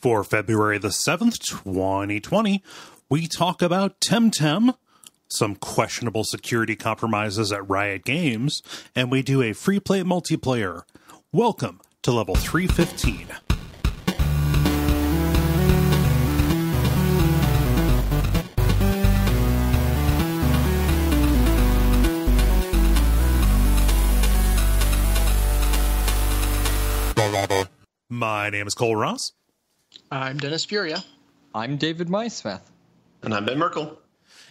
For February the 7th, 2020, we talk about TemTem, some questionable security compromises at Riot Games, and we do a free play multiplayer. Welcome to level 315. My name is Kole Ross. I'm Dennis Furia. I'm David Mysmith. And I'm Ben Merkel.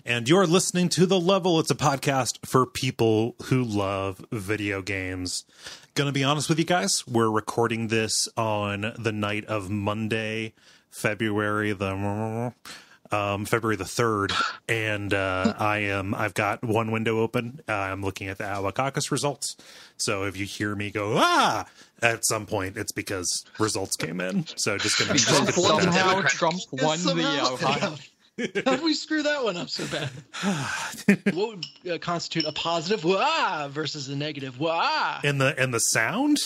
And you're listening to The Level. It's a podcast for people who love video games. Gonna be honest with you guys, we're recording this on the night of Monday, February the 3rd, and I've got one window open. I'm looking at the Iowa caucus results. So if you hear me go at some point, it's because results came in. So just gonna somehow Trump won the Ohio. How did we screw that one up so bad? What would constitute a positive wah versus a negative wah? And the sound?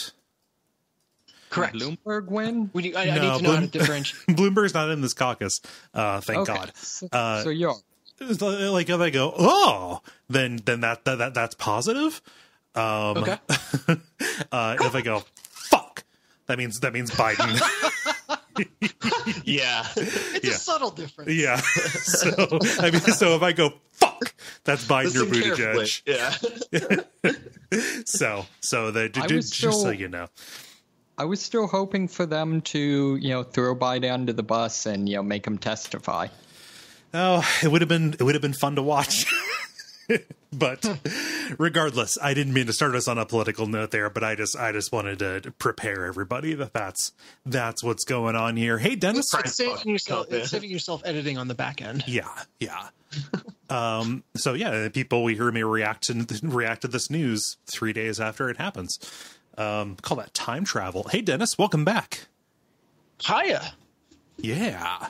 Correct. Bloomberg win? I need to know how to differentiate. Bloomberg's not in this caucus. Thank God. So you're like if I go, oh, then that's positive. Okay. If I go, fuck, that means Biden. Yeah. It's a subtle difference. Yeah. So if I go, fuck, that's Biden or Buttigieg. Yeah. So just so you know. I was still hoping for them to, throw Biden under the bus and, make him testify. Oh, it would have been fun to watch. But regardless, I didn't mean to start us on a political note there, but I just wanted to prepare everybody that's what's going on here. Hey, Dennis, saving yourself editing on the back end. Yeah. So yeah, people we hear me react to this news 3 days after it happens. Call that time travel. Hey, Dennis, welcome back. Hiya. Yeah.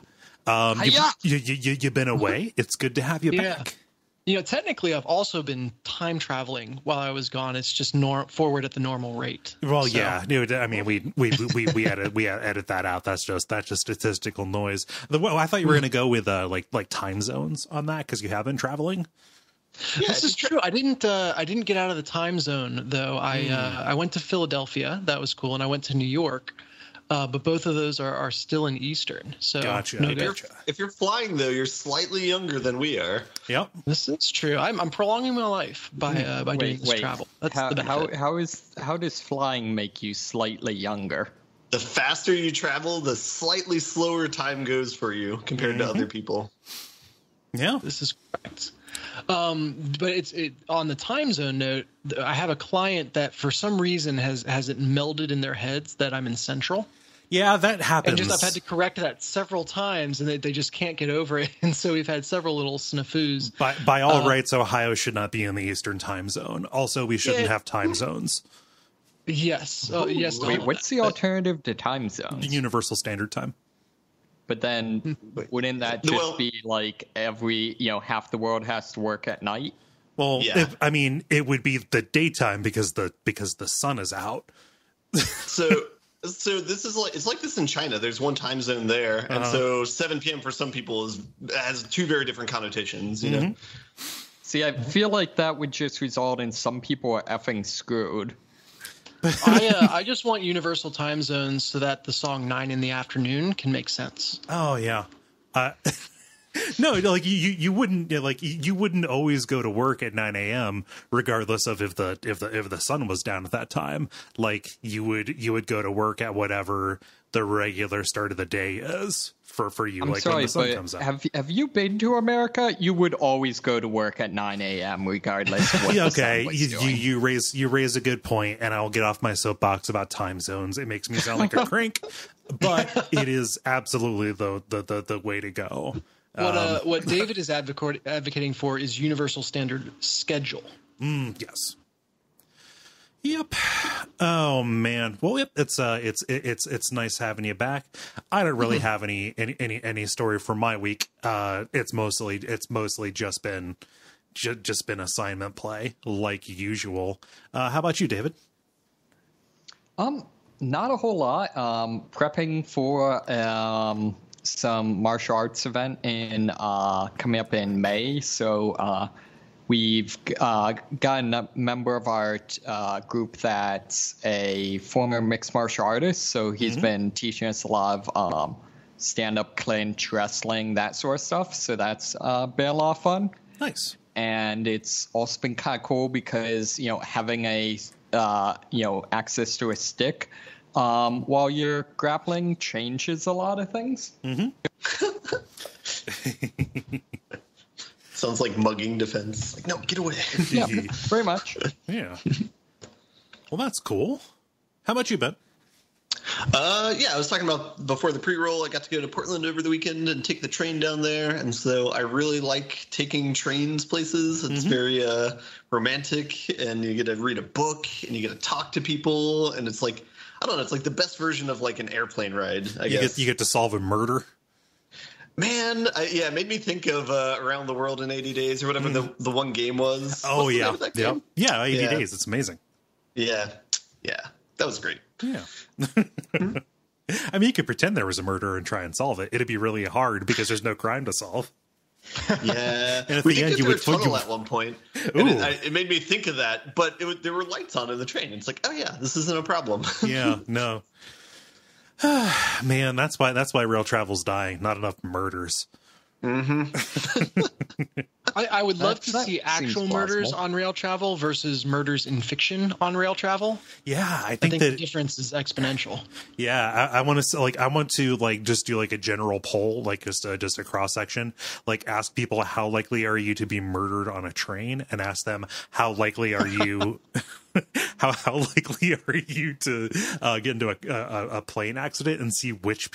Hiya. You've been away. It's good to have you back. Technically, I've also been time traveling while I was gone. It's just forward at the normal rate. Well, so. Yeah. I mean, we edit that out. That's just statistical noise. I thought you were going to go with like time zones on that because you have been traveling. Yeah, this is true. I didn't get out of the time zone though. I went to Philadelphia. That was cool, and I went to New York. But both of those are still in Eastern. So gotcha. If you're flying though, you're slightly younger than we are. Yep, this is true. I'm prolonging my life by doing this travel. That's the benefit. How does flying make you slightly younger? The faster you travel, the slightly slower time goes for you compared to other people. Yeah, this is correct. But it's on the time zone note. I have a client that for some reason has it melded in their heads that I'm in Central. Yeah, that happens. And I've had to correct that several times, and they just can't get over it. And so we've had several little snafus. By all rights, Ohio should not be in the Eastern time zone. Also, we shouldn't have time zones. Yes. Yes. Wait, what's the alternative to time zones? Universal Standard Time. But then wouldn't that just be like every, half the world has to work at night? Well, yeah. It would be the daytime because the sun is out. So this is it's like this in China. There's one time zone there, and so 7 p.m. for some people has two very different connotations. You know. See, I feel like that would just result in some people are effing screwed. I just want universal time zones so that the song 9 in the afternoon can make sense. Oh yeah. No, like you wouldn't you wouldn't always go to work at 9 a.m. regardless of if the sun was down at that time. Like you would go to work at whatever the regular start of the day is for you. I'm like sorry, when the sun but comes out. Have you been to America? You would always go to work at 9 a.m. regardless of what the sun was doing. You raise a good point, and I'll get off my soapbox about time zones. It makes me sound like a crank, but it is absolutely the way to go. What David is advocating for is universal standard schedule. Yes. Yep. Oh man. Well, yep. It's nice having you back. I don't really have any story for my week. It's mostly just been assignment play like usual. How about you, David? Not a whole lot. Prepping for some martial arts event in coming up in May. So we've got a member of our group that's a former mixed martial artist. So he's been teaching us a lot of stand-up, clinch, wrestling, that sort of stuff. So that's been a lot of fun. Nice. And it's also been kind of cool because, having a, access to a stick while you're grappling changes a lot of things. Mm-hmm. Sounds like mugging defense. Like, no, get away. Yeah, very much. Yeah. Well, that's cool. How about you, Ben? Yeah, I was talking about before the pre-roll, I got to go to Portland over the weekend and take the train down there. And so I really like taking trains places. It's very romantic, and you get to read a book and you get to talk to people. And it's like, I don't know, it's like the best version of like an airplane ride, I guess. You get to solve a murder. Man, it made me think of Around the World in 80 Days or whatever the one game was. Oh, What's the yeah. name of that game? Yeah, 80 days. It's amazing. Yeah. That was great. Yeah. I mean, you could pretend there was a murder and try and solve it. It'd be really hard because there's no crime to solve. Yeah. And at we the did end, get you through would a tunnel at one point. And it made me think of that, but there were lights on in the train. It's like, oh yeah, this isn't a problem. Yeah, no. Man, that's why rail travel's dying. Not enough murders. I would love to see actual murders on rail travel versus murders in fiction on rail travel. Yeah, I think the difference is exponential. Yeah, I want to just do like a general poll, like just a cross section, like ask people how likely are you to be murdered on a train, and ask them how likely are you how likely are you to get into a plane accident, and see which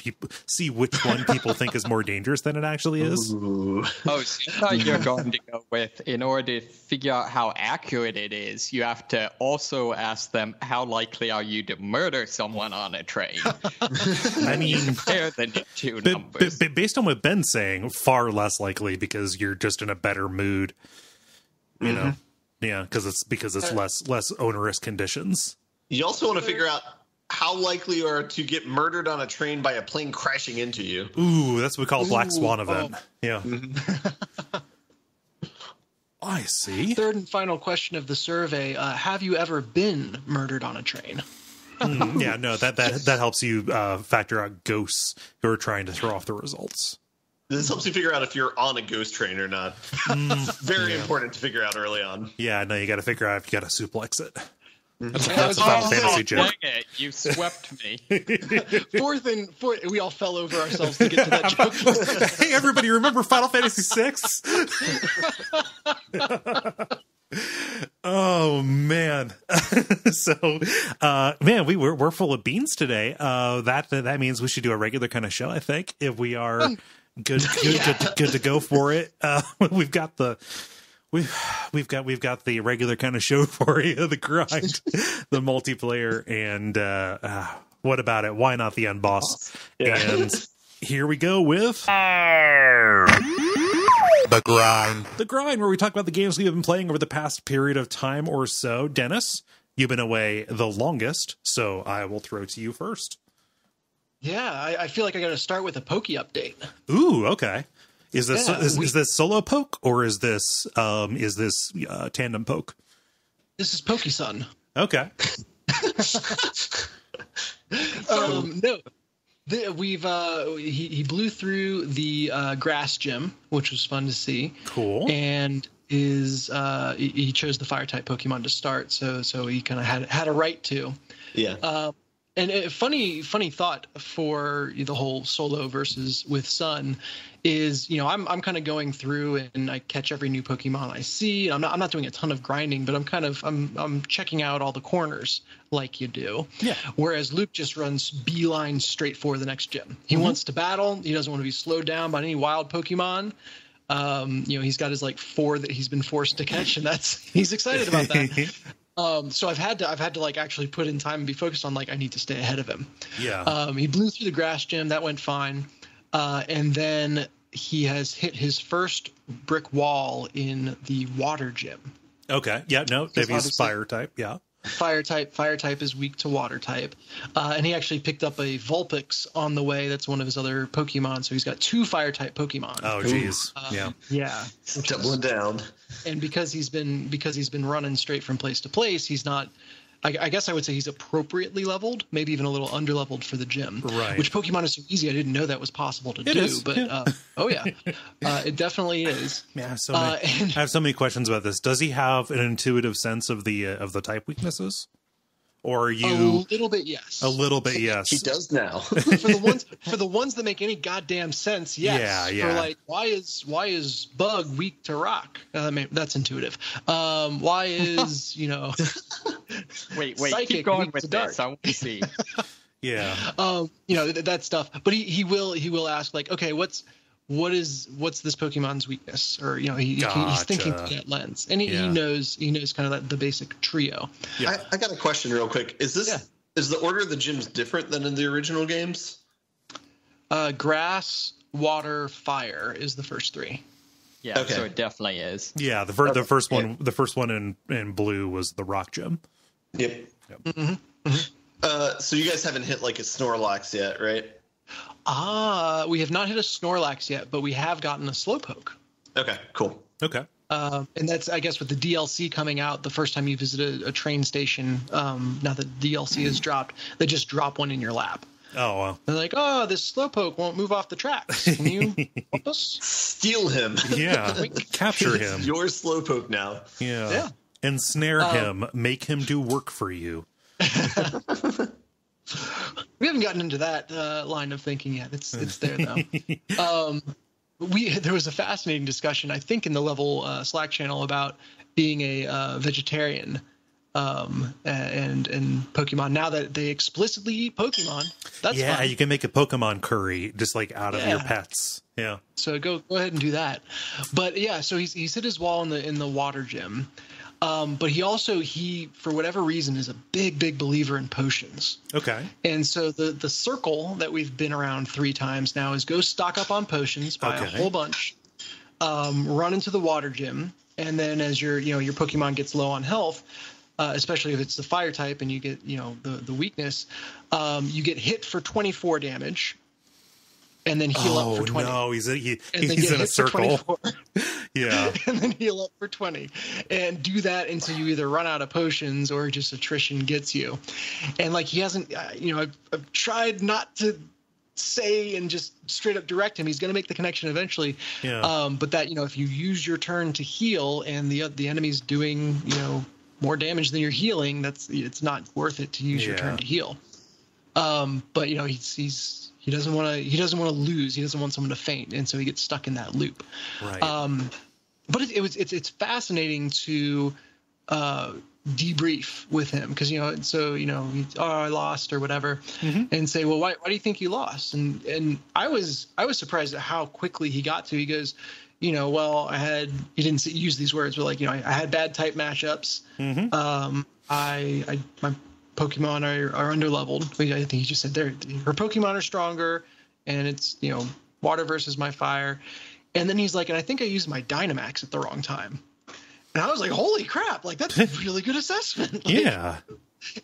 one people think is more dangerous than it actually is. Ooh. Oh, so I thought you're going to go with, in order to figure out how accurate it is, you have to also ask them how likely are you to murder someone on a train. I mean, compare the two numbers. Based on what Ben's saying, far less likely because you're just in a better mood, you know. Yeah, because it's less onerous conditions. You also want to figure out how likely you are to get murdered on a train by a plane crashing into you. Ooh, that's what we call a black swan event. Yeah. I see. Third and final question of the survey: have you ever been murdered on a train? Yeah, no, that helps you factor out ghosts who are trying to throw off the results. This helps you figure out if you're on a ghost train or not. Very important to figure out early on. Yeah, no, you got to figure out if you got to suplex it. That's a Final Fantasy joke. You swept me. Fourth, we all fell over ourselves to get to that joke. Hey, everybody, remember Final Fantasy VI? Oh man. So man, we're full of beans today. That means we should do a regular kind of show, I think, if we are good to go for it. We've got the regular kind of show for you, the grind, the multiplayer, and what about it? Why not the unboss? Yeah. And here we go with the grind, where we talk about the games we've been playing over the past period of time or so. Dennis, you've been away the longest, so I will throw to you first. Yeah, I feel like I got to start with a Pokey update. Ooh, okay. Is this is this solo poke, or is this tandem poke? This is Poke-Sun. Okay. No. He blew through the grass gym, which was fun to see. Cool. And he chose the fire type Pokemon to start, so he kind of had a right to. Yeah. And a funny thought for the whole solo versus with Sun is, I'm kind of going through and I catch every new Pokemon I see. I'm not doing a ton of grinding, but I'm checking out all the corners like you do. Yeah. Whereas Luke just runs beeline straight for the next gym. He wants to battle. He doesn't want to be slowed down by any wild Pokemon. He's got his 4 that he's been forced to catch, and he's excited about that. So I've had to actually put in time and be focused on I need to stay ahead of him. Yeah. He blew through the grass gym. That went fine. And then he has hit his first brick wall in the water gym. Okay. Yeah. No, maybe he's fire type. Yeah. Fire type is weak to water type. And he actually picked up a Vulpix on the way. That's one of his other Pokemon. So he's got 2 fire type Pokemon. Oh, geez. Yeah. Doubling down. And because he's been running straight from place to place, he's not. I guess I would say he's appropriately leveled, maybe even a little under-leveled for the gym. Right. Which Pokemon is so easy, I didn't know that was possible to do. Is. But it definitely is. Yeah, I have so many questions about this. Does he have an intuitive sense of the type weaknesses? Or are you a little bit? Yes. A little bit, yes. He does now. for the ones that make any goddamn sense, yes. Yeah. For like, why is bug weak to rock? That's intuitive. Why is wait, psychic keep going weak with to dark? this. I want to see. Yeah. That stuff. But he will ask like, okay, what's this Pokemon's weakness? Or he's thinking through that lens, and he knows kind of the basic trio. Yeah. I got a question real quick. Is the order of the gyms different than in the original games? Grass, water, fire is the first 3. Yeah, okay. So it definitely is. Yeah, the first one in blue was the rock gym. Yep. So you guys haven't hit like a Snorlax yet, right? We have not hit a Snorlax yet, but we have gotten a Slowpoke. Okay, cool. Okay. And that's, I guess, with the DLC coming out, the first time you visit a train station, now that DLC has dropped, they just drop one in your lap. Oh, wow. They're like, oh, this Slowpoke won't move off the tracks. Can you help us? Steal him. Yeah. Capture him. It's your Slowpoke now. Yeah. Ensnare him. Make him do work for you. We haven't gotten into that line of thinking yet. It's there, though. There was a fascinating discussion, I think, in the level Slack channel about being a vegetarian and Pokemon. Now that they explicitly eat Pokemon, that's fun. You can make a Pokemon curry just like out of your pets. Yeah. So go ahead and do that. But yeah, so he's hit his wall in the water gym. But he for whatever reason is a big believer in potions. Okay. And so the circle that we've been around 3 times now is go stock up on potions, buy a whole bunch, run into the water gym, and then as your Pokemon gets low on health, especially if it's the fire type and you get the weakness, you get hit for 24 damage. And then heal up for 20. No, he's in a circle. Yeah. And then heal up for 20. And do that until you either run out of potions or just attrition gets you. And like he hasn't, I've tried not to say and just straight up direct him. He's going to make the connection eventually. Yeah. But that, if you use your turn to heal and the enemy's doing, more damage than you're healing, it's not worth it to use your turn to heal. But he doesn't want to lose. He doesn't want someone to faint, and so he gets stuck in that loop. Right. But it's fascinating to debrief with him because I lost or whatever, and say, well, why do you think you lost? And I was surprised at how quickly he got to. He goes, he didn't use these words, but like I had bad type matchups. My Pokemon are underleveled. I think he just said her Pokemon are stronger, and it's water versus my fire. And then he's like, and I think I used my Dynamax at the wrong time. And I was like, holy crap! Like that's a really good assessment. Yeah.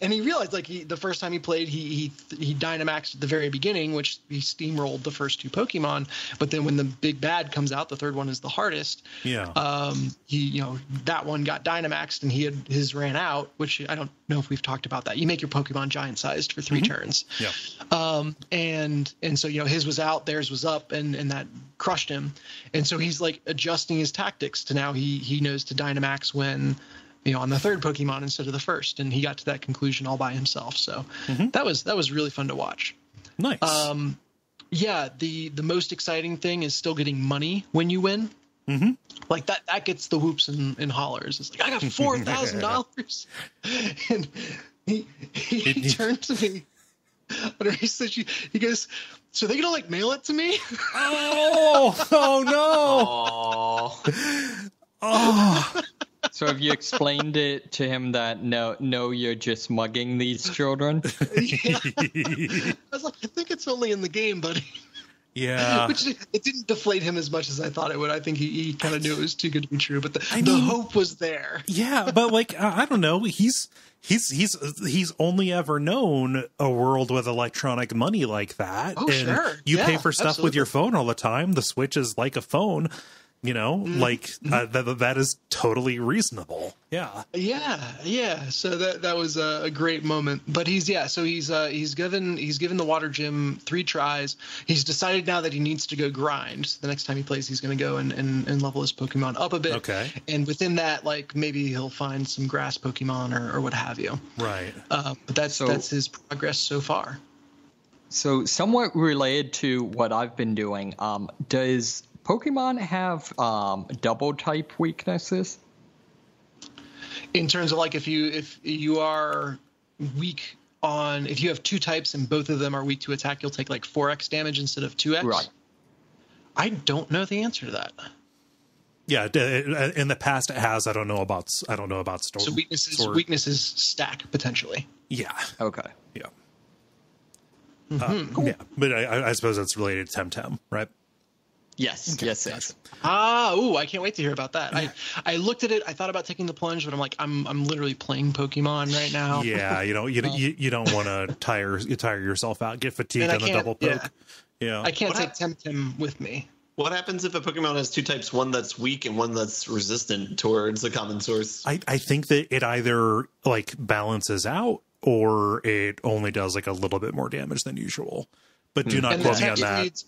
And he realized, like, the first time he played, he Dynamaxed at the very beginning, which he steamrolled the first 2 Pokemon. But then when the big bad comes out, the third one is the hardest. Yeah. That one got Dynamaxed, and his ran out, which I don't know if we've talked about that. You make your Pokemon giant sized for 3 turns. Yeah. And so his was out, theirs was up, and that crushed him. And so he's like adjusting his tactics to now he knows to Dynamax when on the 3rd Pokemon instead of the 1st, and he got to that conclusion all by himself. So that was really fun to watch. Nice. The most exciting thing is still getting money when you win. Like that gets the whoops and hollers. It's like, I got $4,000. And he turned to me. He said, he goes, so they're gonna like mail it to me? Oh no. Oh. So have you explained it to him that no, you're just mugging these children? Yeah. I was like, I think it's only in the game, buddy. Yeah. Which it didn't deflate him as much as I thought it would. I think he kind of knew it was too good to be true, but the hope was there. Yeah, but like I don't know, he's only ever known a world with electronic money like that. Oh, and sure. You Yeah, pay for stuff absolutely. with your phone all the time. The Switch is like a phone, that is totally reasonable. Yeah. Yeah. So that was a great moment. But he's given the water gym 3 tries. He's decided now that he needs to go grind. So the next time he plays, he's going to go and level his Pokemon up a bit. Okay. And within that, like maybe he'll find some grass Pokemon or what have you. Right. But that's his progress so far. So somewhat related to what I've been doing, does Pokemon have double type weaknesses? In terms of like if you are weak on, if you have 2 types and both of them are weak to attack, you'll take like 4x damage instead of 2x. Right. I don't know the answer to that. Yeah, in the past it has. I don't know about Storm. So weaknesses stack potentially. Yeah. Okay. Yeah. Cool. Yeah, but I suppose it's related to TemTem, right? Yes. Okay, Yes. gotcha. I can't wait to hear about that. Yeah. I looked at it. I thought about taking the plunge, but I'm like, I'm literally playing Pokemon right now. Yeah, you don't want to tire yourself out, get fatigued on the double poke. Yeah. I can't take TemTem with me. What happens if a Pokemon has 2 types, one that's weak and one that's resistant towards a common source? I think that it either like balances out or it only does like a little bit more damage than usual. But do not quote me on that.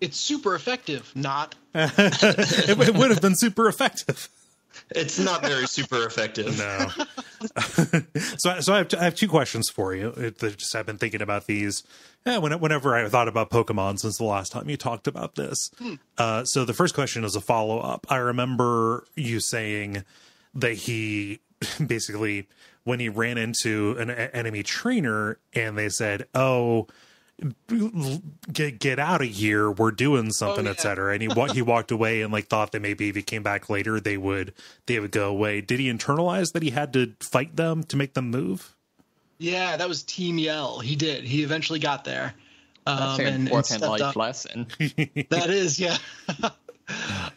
It's super effective. Not. It would have been super effective. It's not very super effective. No. So I have 2 questions for you. I've been thinking about these whenever I thought about Pokemon since the last time you talked about this. So the first question is a follow-up. I remember you saying that he basically, when he ran into an enemy trainer and they said, "Oh, get out of here, we're doing something," etc., and he walked away and like thought that maybe if he came back later they would go away. Did he internalize that he had to fight them to make them move? Yeah, that was Team Yell. He did. He eventually got there. That's an important life lesson. That is, yeah.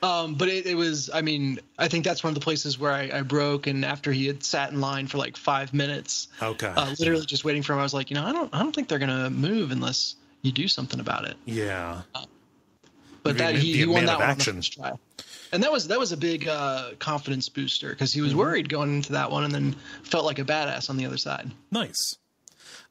But it was, I mean, I think that's one of the places where I broke, and after he had sat in line for like 5 minutes, literally just waiting for him, I was like, I don't think they're gonna move unless you do something about it. Yeah. But that he won that one on the action. first try. And that was a big confidence booster because he was worried going into that one and then felt like a badass on the other side. Nice.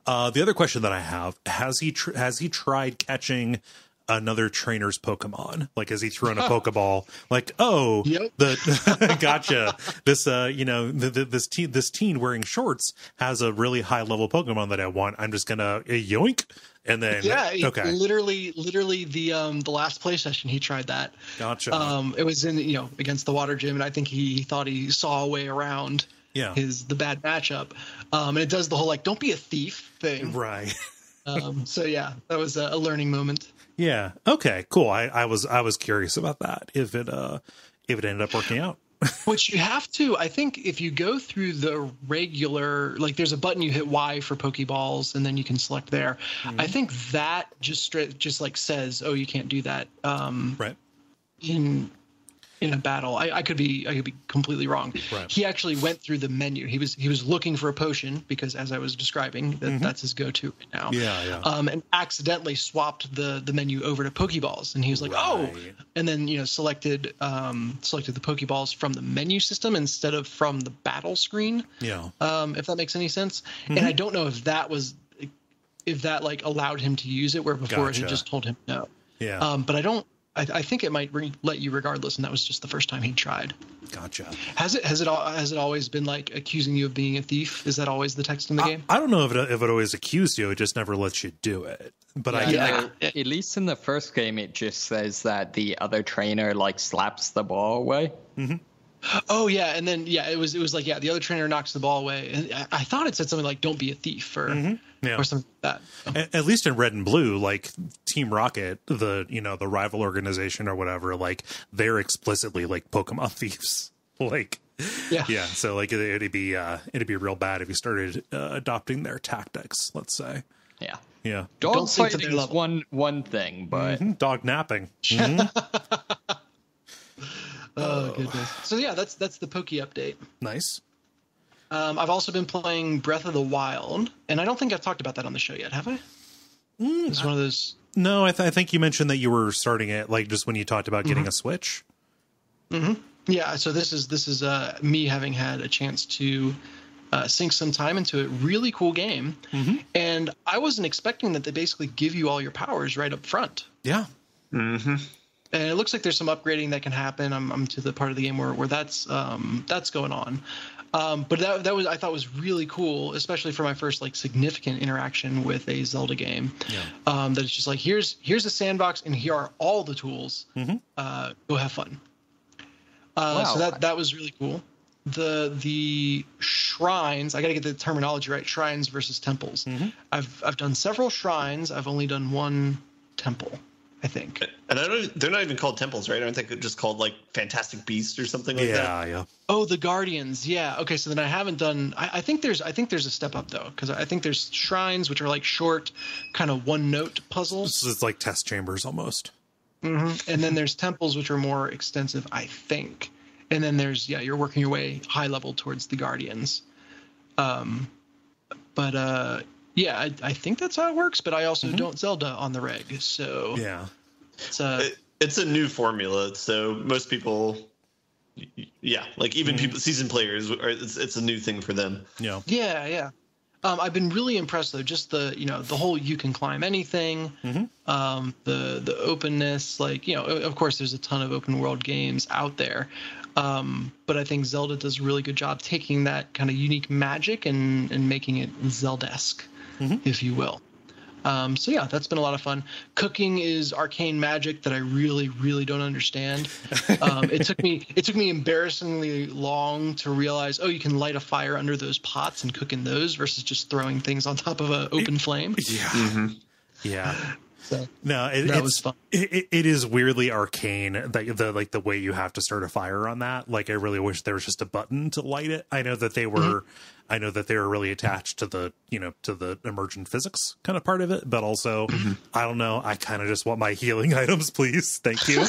The other question that I have, has he tried catching another trainer's Pokemon? Like, has he thrown a Pokeball? Like, gotcha. This, this teen wearing shorts has a really high level Pokemon that I want. I'm just gonna yoink, and then literally the last play session he tried that. Gotcha. It was in against the water gym, and I think he thought he saw a way around the bad matchup. And it does the whole like don't be a thief thing, right? So yeah, that was a learning moment. Yeah. Okay. Cool. I was curious about that. If it ended up working out. Which you have to. I think if you go through the regular, like there's a button you hit Y for Pokeballs, and then you can select there. Mm-hmm. I think that just like says, oh, you can't do that. Right. In a battle, I could be completely wrong. Right. He actually went through the menu. He was looking for a potion because, as I was describing, that's his go-to right now. Yeah. And accidentally swapped the menu over to Pokeballs, and he was like, "Oh!" And then selected the Pokeballs from the menu system instead of from the battle screen. Yeah. If that makes any sense. Mm-hmm. And I don't know if that like allowed him to use it, where before it had just told him no. Yeah. But I don't. I think it might let you regardless, and that was just the first time he tried. Gotcha. Has it always been like accusing you of being a thief? Is that always the text in the game? I don't know if it always accused you. It just never lets you do it. But at least in the first game, it just says that the other trainer like slaps the ball away. Mm-hmm. Oh yeah, and then it was like the other trainer knocks the ball away, and I thought it said something like "Don't be a thief" or something like that. At least in Red and Blue, like Team Rocket, the rival organization or whatever, like they're explicitly like Pokemon thieves. Like so like it'd be real bad if you started adopting their tactics. Let's say. Yeah. Yeah. Dog Don't sink to fighting their is level. one thing, but Dog napping. Oh goodness. So yeah, that's the Pokey update. Nice. I've also been playing Breath of the Wild, and I don't think I've talked about that on the show yet, have I? It's one of those. No, I think you mentioned that you were starting it like just when you talked about getting a Switch. Yeah. So this is me having had a chance to sink some time into a really cool game, and I wasn't expecting that they basically give you all your powers right up front. Yeah. And it looks like there's some upgrading that can happen. I'm to the part of the game where that's going on. But that was, I thought, was really cool, especially for my first like significant interaction with a Zelda game. Yeah. That it's just like here's a sandbox and here are all the tools. Go have fun. Wow. So that was really cool. The shrines, I got to get the terminology right. Shrines versus temples. I've done several shrines. I've only done one temple, I think. And they're not even called temples, right? Aren't they just called like Fantastic Beast or something like that? Yeah. Oh, the Guardians. Yeah. Okay. So then I haven't done. I think there's a step up though, because I think there's shrines which are like short, kind of one note puzzles. So it's like test chambers almost. And then there's temples which are more extensive, I think. And then there's you're working your way high level towards the Guardians. I think that's how it works. But I also don't Zelda on the reg, so Yeah. It's a new formula, so most people, like even people, seasoned players, it's a new thing for them. Yeah. I've been really impressed though. Just the whole you can climb anything, the openness. Like of course there's a ton of open world games out there, but I think Zelda does a really good job taking that kind of unique magic and making it Zelda-esque, if you will. So yeah, that's been a lot of fun. Cooking is arcane magic that I really, really don't understand. It took me embarrassingly long to realize, you can light a fire under those pots and cook in those versus just throwing things on top of an open flame. Yeah. Yeah. So No, that was fun. It is weirdly arcane, the way you have to start a fire on that. Like, I really wish there was just a button to light it. I know that they were, really attached to the emergent physics kind of part of it, but also, I don't know. I kind of just want my healing items, please. Thank you.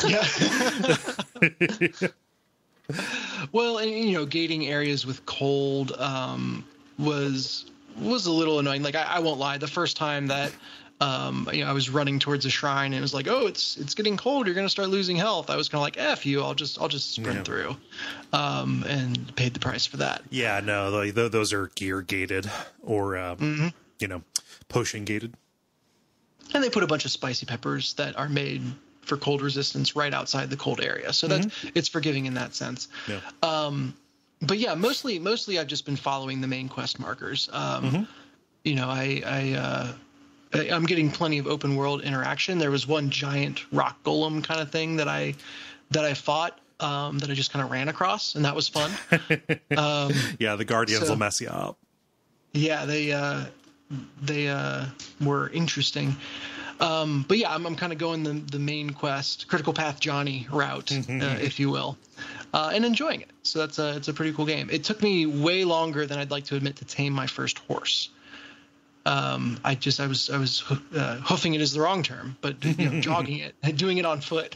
Well, and gating areas with cold was a little annoying. Like I won't lie, the first time that I was running towards a shrine and it was like, it's getting cold, you're gonna start losing health. I was kind of like, F you, I'll just sprint through, and paid the price for that. Yeah, no, like, those are gear gated or potion gated. And they put a bunch of spicy peppers that are made for cold resistance right outside the cold area, so it's forgiving in that sense. Yeah. But yeah, mostly I've just been following the main quest markers. I'm getting plenty of open world interaction. There was one giant rock golem kind of thing that I fought that I just kind of ran across, and that was fun. Yeah, the Guardians will mess you up. Yeah, they were interesting. But yeah, I'm kind of going the main quest, Critical Path Johnny route, if you will, and enjoying it. So it's a pretty cool game. It took me way longer than I'd like to admit to tame my first horse. I was hoofing it is the wrong term, but jogging it, doing it on foot.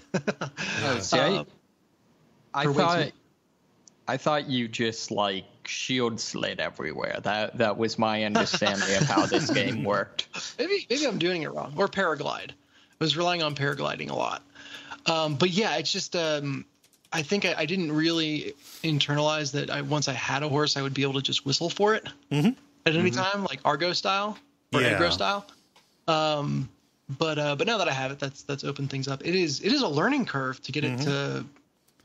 I thought you just like shield slid everywhere. That was my understanding of how this game worked. Maybe I'm doing it wrong. Or paraglide. I was relying on paragliding a lot. But yeah, it's just I think I didn't really internalize that once I had a horse, I would be able to just whistle for it at any time, like Argo style or Agro style. But now that I have it, that's opened things up. It is a learning curve to get it to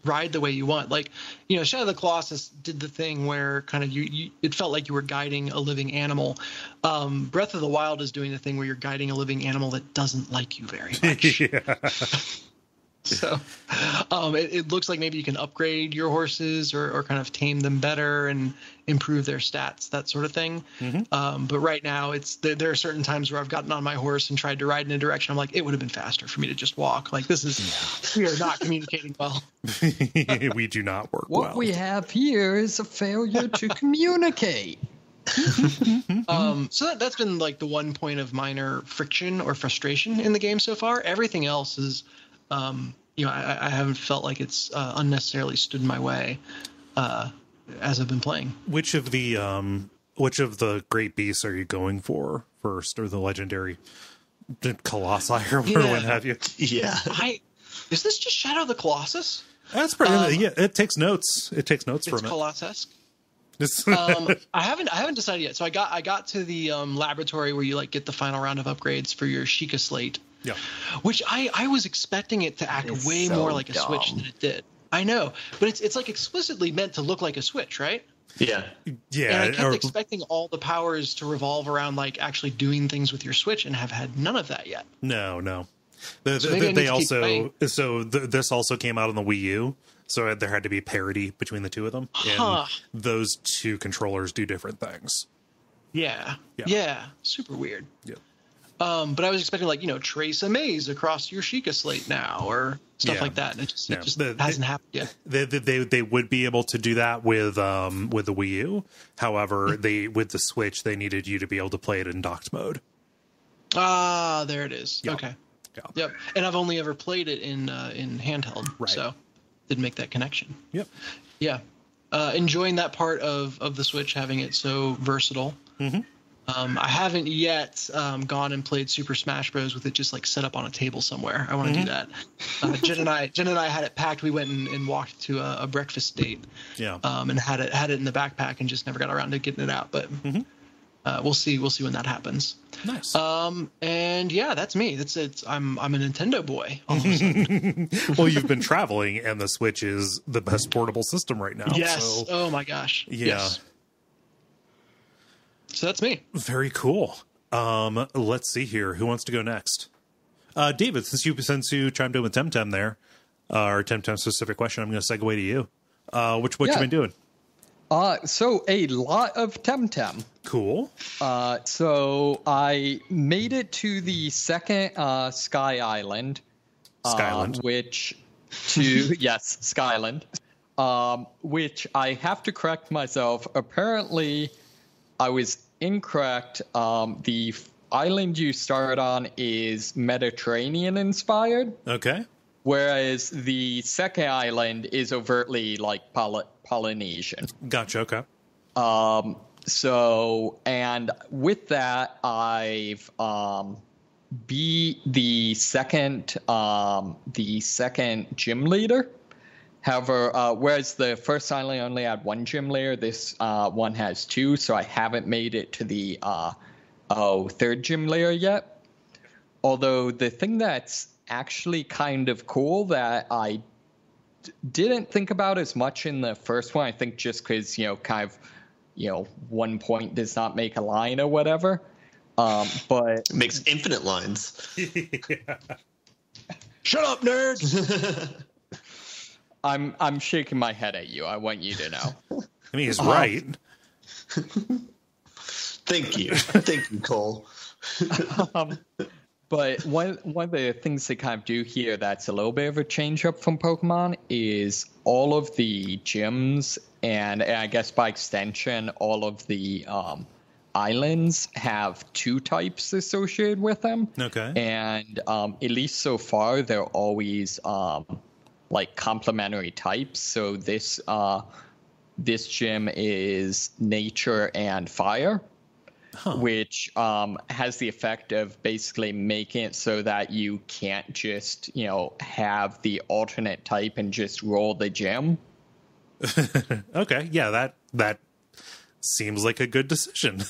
ride the way you want. Like, Shadow of the Colossus did the thing where kind of it felt like you were guiding a living animal. Breath of the Wild is doing the thing where you're guiding a living animal that doesn't like you very much. So it looks like maybe you can upgrade your horses or kind of tame them better and improve their stats, that sort of thing. But right now there are certain times where I've gotten on my horse and tried to ride in a direction. I'm like, it would have been faster for me to just walk. Like, we are not communicating well. We do not work well. What we have here is a failure to communicate. So that's been like the one point of minor friction or frustration in the game so far. Everything else is, I haven't felt like it's unnecessarily stood in my way as I've been playing. Which of the great beasts are you going for first, or the legendary colossi, or what have you? Yeah. Is this just Shadow of the Colossus? That's pretty. Yeah, it takes notes. It takes notes from it. It's Colossus. I haven't decided yet. So I got to the laboratory where you like get the final round of upgrades for your Sheikah slate. Yeah. Which I was expecting it to act way more like a Switch than it did. I know, but it's like explicitly meant to look like a Switch, right? Yeah. Yeah. And I kept expecting all the powers to revolve around like actually doing things with your Switch, and have had none of that yet. No. This also came out on the Wii U, so there had to be parity between the two of them. And those two controllers do different things. Yeah. Super weird. Yeah. But I was expecting trace a maze across your Sheikah slate now, or stuff like that. And it just hasn't happened yet. They would be able to do that with the Wii U. However, with the Switch, they needed you to be able to play it in docked mode. Ah, there it is. Yep. Okay. Yep. And I've only ever played it in handheld, so didn't make that connection. Yep. Yeah. Enjoying that part of the Switch, having it so versatile. Mm-hmm. I haven't yet gone and played Super Smash Bros. With it just like set up on a table somewhere. I want to do that. Jen and I had it packed. We went and walked to a breakfast date. Yeah. And had it in the backpack and just never got around to getting it out. But we'll see when that happens. Nice. And yeah, that's me. That's it. I'm a Nintendo boy. All of a sudden. Well, you've been traveling, and the Switch is the best portable system right now. Yes. So, oh my gosh. Yeah. Yes. So that's me. Very cool. Let's see here. Who wants to go next? David, since you chimed in with TemTem there, or TemTem specific question, I'm going to segue to you. What you been doing? So a lot of TemTem. Cool. So I made it to the second Sky Island. Skyland. Yes, Skyland. Which I have to correct myself. Apparently, I was incorrect. The island you start on is Mediterranean inspired. Okay. Whereas the second island is overtly like Polynesian. Gotcha. Okay. So, and with that, I've be the second gym leader. However, whereas the first island only had one gym leader, this one has two, so I haven't made it to the third gym leader yet. Although the thing that's actually kind of cool that I didn't think about as much in the first one, I think just because, one point does not make a line or whatever. But it makes infinite lines. Yeah. Shut up, nerd! I'm shaking my head at you. I want you to know. I mean, he's right. Thank you, Kole. But one of the things they kind of do here that's a little bit of a change up from Pokemon is all of the gyms and I guess by extension all of the islands have two types associated with them. Okay. And at least so far they're always like complementary types. So this gym is nature and fire. Which has the effect of basically making it so that you can't just, have the alternate type and just roll the gym. Okay, yeah, that seems like a good decision.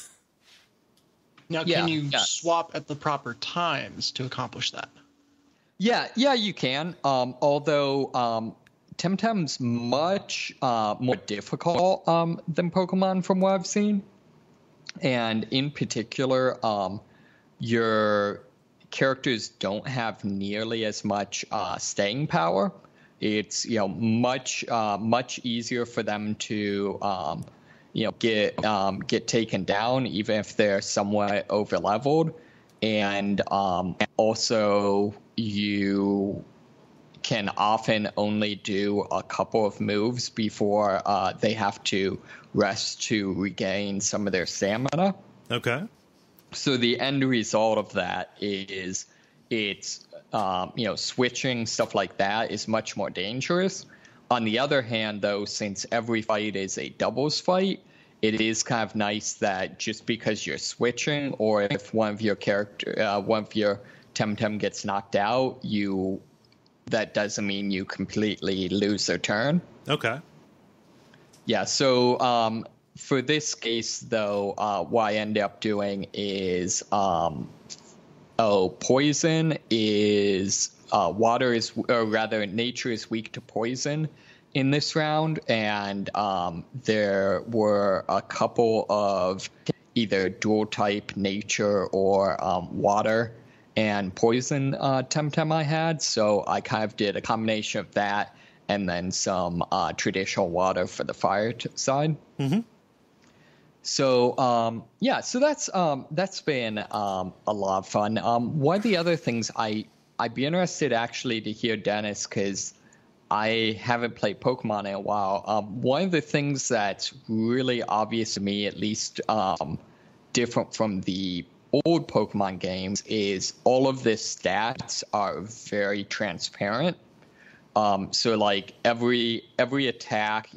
Now, can you swap at the proper times to accomplish that? Yeah, you can. Although TemTem's much more difficult than Pokemon from what I've seen. And in particular, your characters don't have nearly as much staying power. It's much easier for them to get taken down, even if they're somewhat overleveled. And also you can often only do a couple of moves before they have to rest to regain some of their stamina. Okay. So the end result of that is it's, switching stuff like that is much more dangerous. On the other hand, though, since every fight is a doubles fight, it is kind of nice that just because you're switching, or if one of your TemTem gets knocked out, that doesn't mean you completely lose their turn. Okay. Yeah, so for this case, though, what I end up doing is, poison is, nature is weak to poison in this round, and there were a couple of either dual type nature or water and poison TemTem I had, so I kind of did a combination of that and then some traditional water for the fire side. Mm-hmm. So so that's been a lot of fun. One of the other things I'd be interested actually to hear, Dennis, because I haven't played Pokemon in a while. One of the things that's really obvious to me, at least different from the old Pokemon games, is all of the stats are very transparent. So like every attack,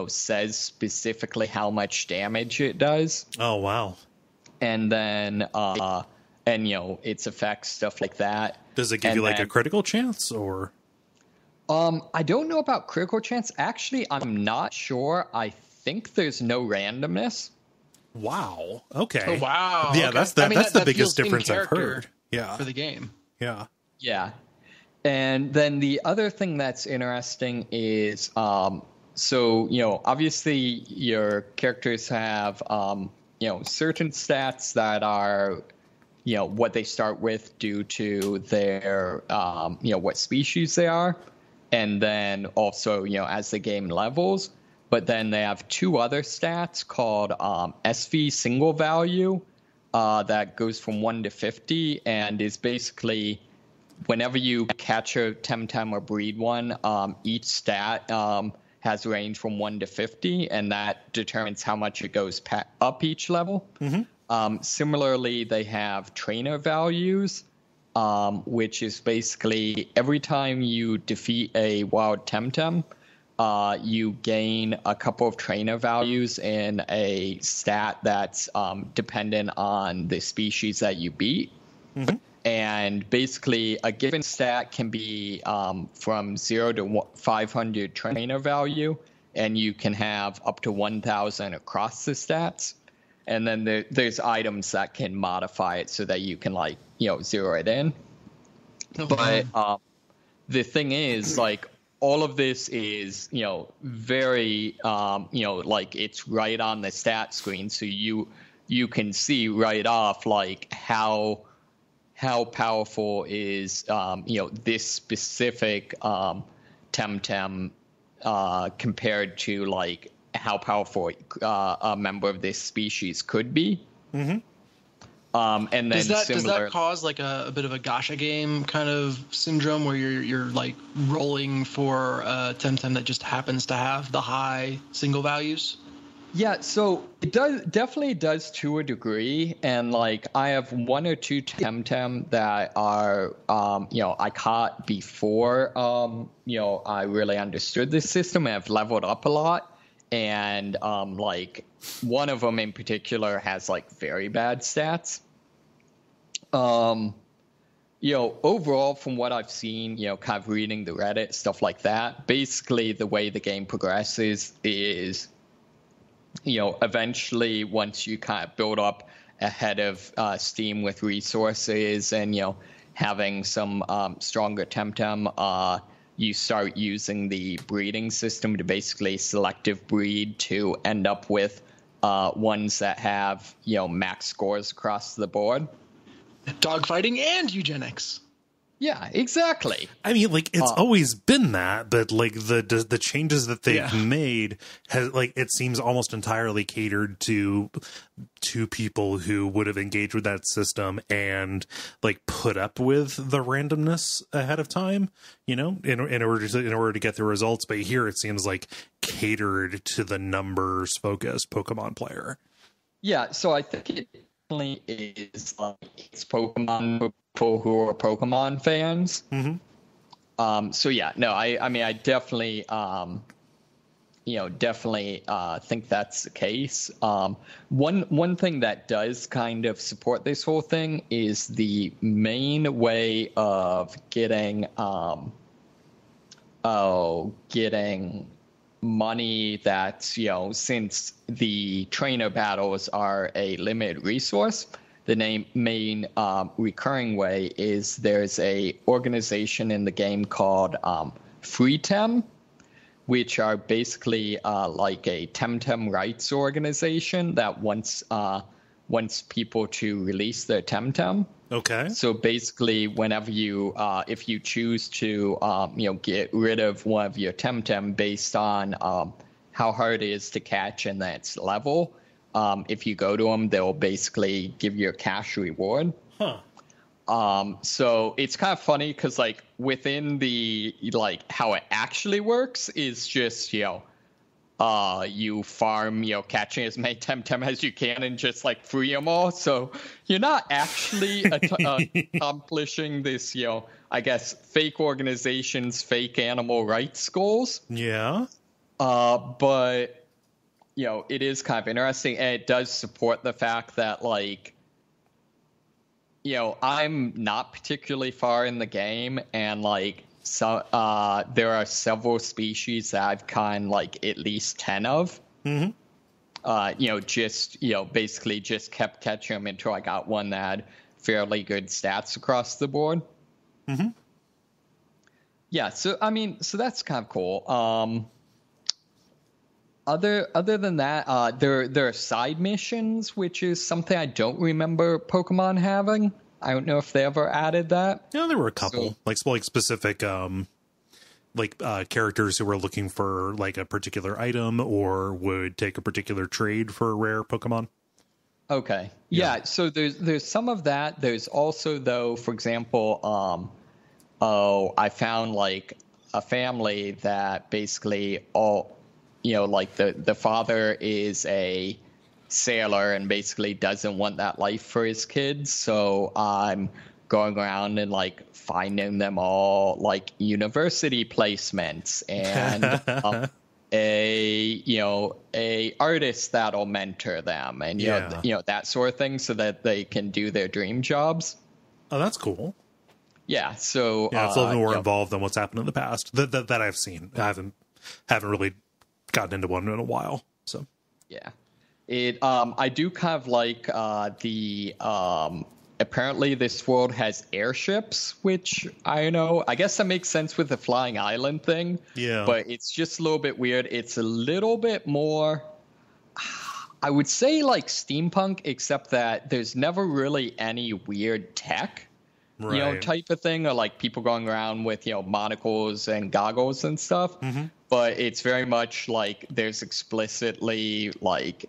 says specifically how much damage it does. Oh, wow. And then, its effects, stuff like that. Does it give you like a critical chance or? I don't know about critical chance. Actually, I'm not sure. I think there's no randomness. Wow. Okay. Oh, wow. Yeah, okay. that's the biggest feels in difference I've character heard. Yeah. For the game. Yeah. Yeah. And then the other thing that's interesting is, obviously your characters have, certain stats that are, what they start with due to their, what species they are. And then also, as the game levels. But then they have two other stats called SV single value that goes from 1 to 50 and is basically whenever you catch a TemTem or breed one, each stat has a range from 1 to 50, and that determines how much it goes up each level. Mm-hmm. Similarly, they have trainer values, which is basically every time you defeat a wild TemTem, you gain a couple of trainer values in a stat that's dependent on the species that you beat. Mm-hmm. And basically, a given stat can be from 0 to 500 trainer value, and you can have up to 1,000 across the stats. And then there's items that can modify it so that you can, zero it in. Okay. But the thing is, all of this is, very, it's right on the stat screen. So you can see right off, how powerful is, this specific TemTem compared to, how powerful a member of this species could be. Mm-hmm. And then does that cause a bit of a gacha game kind of syndrome where you're rolling for a TemTem that just happens to have the high single values? Yeah, so it definitely does to a degree, and I have 1 or 2 TemTem that are I caught before I really understood this system and have leveled up a lot. And one of them in particular has very bad stats. Overall, from what I've seen, kind of reading the Reddit, stuff like that, basically the way the game progresses is, eventually once you kind of build up a head of steam with resources and, having some stronger TemTem, you start using the breeding system to basically selective breed to end up with ones that have, max scores across the board. Dogfighting and eugenics. Yeah, exactly. I mean, like, it's always been that, but like the changes that they've made has, like, it seems almost entirely catered to people who would have engaged with that system and like put up with the randomness ahead of time, in order to get the results. But here it seems like catered to the numbers focused Pokemon player. Yeah, so I think it definitely is like it's Pokemon for people who are Pokemon fans. Mm-hmm. So yeah, no, I mean, I definitely, think that's the case. One thing that does kind of support this whole thing is the main way of getting money that's, since the trainer battles are a limited resource, the main recurring way is there's a organization in the game called TemTem, which are basically like a TemTem rights organization that wants people to release their TemTem. Okay. So basically, whenever you, if you choose to, get rid of one of your TemTem based on how hard it is to catch and that's level, if you go to them, they'll basically give you a cash reward. Huh. So it's kind of funny because like within the like how it actually works is just you farm catching as many TemTem as you can and just like free them all. So you're not actually accomplishing this I guess fake organizations, fake animal rights goals. Yeah. But it is kind of interesting, and it does support the fact that like I'm not particularly far in the game, and like so there are several species that I've caught like at least 10 of. Mm-hmm. Basically just kept catching them until I got one that had fairly good stats across the board. Mm-hmm. Yeah, so I mean, so that's kind of cool. Other than that, there are side missions, which is something I don't remember Pokemon having. I don't know if they ever added that. Yeah, there were a couple, like specific characters who were looking for like a particular item or would take a particular trade for a rare Pokemon. Okay, yeah. So there's some of that. There's also, though, for example, I found like a family that basically like the father is a sailor and basically doesn't want that life for his kids. So I'm going around and like finding them all like university placements and a artist that'll mentor them and that sort of thing so that they can do their dream jobs. Oh, that's cool. Yeah. So yeah, it's a little more involved than what's happened in the past that I've seen. I haven't really gotten into one in a while. So yeah, I do kind of like the apparently this world has airships, which I know. I guess that makes sense with the flying island thing. Yeah, but it's just a little bit weird. It's a little bit more, I would say, like steampunk, except that there's never really any weird tech. Right. Type of thing, or like people going around with, monocles and goggles and stuff. Mm-hmm. But it's very much like there's explicitly like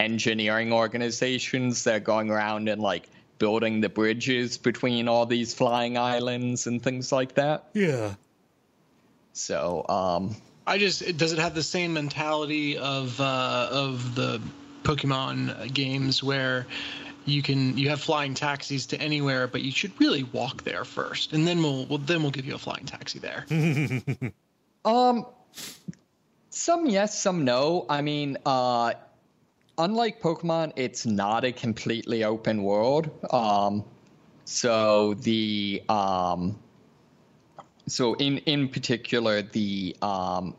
engineering organizations that are going around and like building the bridges between all these flying islands and things like that. Yeah. So, does it have the same mentality of the Pokemon games where you have flying taxis to anywhere, but you should really walk there first, and then we'll give you a flying taxi there. Some yes, some no. I mean, unlike Pokemon, it's not a completely open world. So in particular, the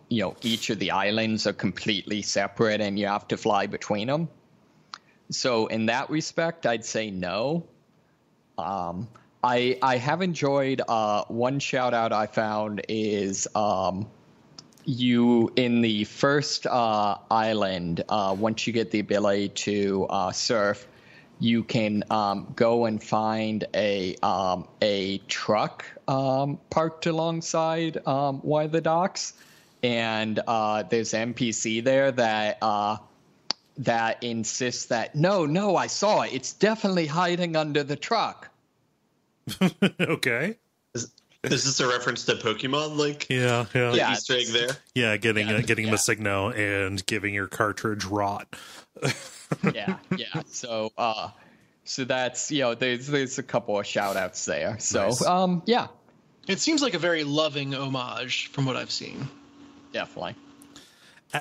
each of the islands are completely separate, and you have to fly between them. So in that respect, I'd say no. I have enjoyed one shout out I found is you in the first island, once you get the ability to surf, you can go and find a truck parked alongside one of the docks, and there's an NPC there that insists that no, I saw it. It's definitely hiding under the truck. Okay. Is this a reference to Pokemon? Like, Yeah. Easter egg there. Yeah, getting the signal and giving your cartridge rot. yeah. So that's there's a couple of shout outs there. So Nice. yeah, It seems like a very loving homage from what I've seen. definitely.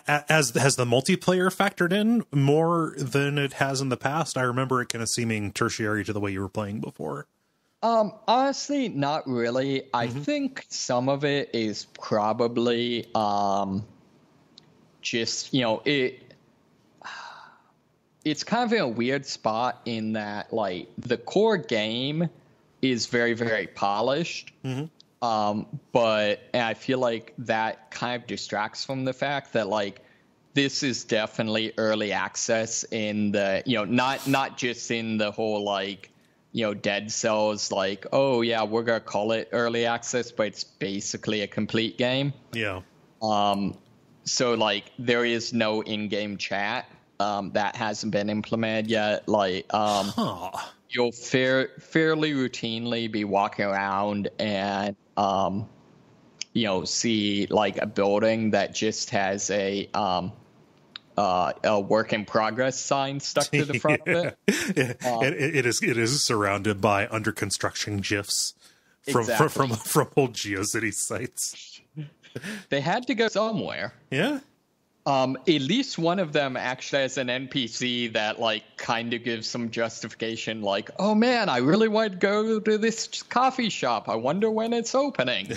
Has the multiplayer factored in more than it has in the past? I remember it kind of seeming tertiary to the way you were playing before. Honestly, not really. I think some of it is probably just it's kind of in a weird spot in that like the core game is very, very polished. But I feel like that kind of distracts from the fact that like this is definitely early access in the not just in the whole like Dead Cells like, oh yeah, we're gonna call it early access, but it's basically a complete game. Yeah. So like there is no in-game chat that hasn't been implemented yet. Like you'll fairly routinely be walking around and see like a building that just has a work in progress sign stuck to the front of it. It is surrounded by under construction GIFs from old GeoCities sites. They had to go somewhere. Yeah. At least one of them actually has an NPC that like kind of gives some justification, like, "Oh man, I really want to go to this coffee shop. I wonder when it's opening."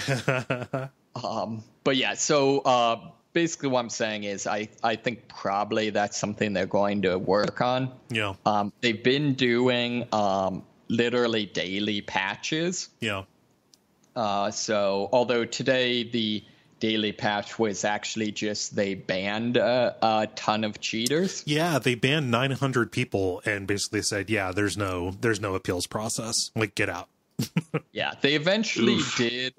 But yeah, so basically what I'm saying is I think probably that's something they're going to work on. Yeah. They've been doing literally daily patches. Yeah. So although today the daily patch was actually just they banned a ton of cheaters. Yeah, they banned 900 people and basically said, yeah, there's no appeals process. Like, get out. Yeah, they eventually did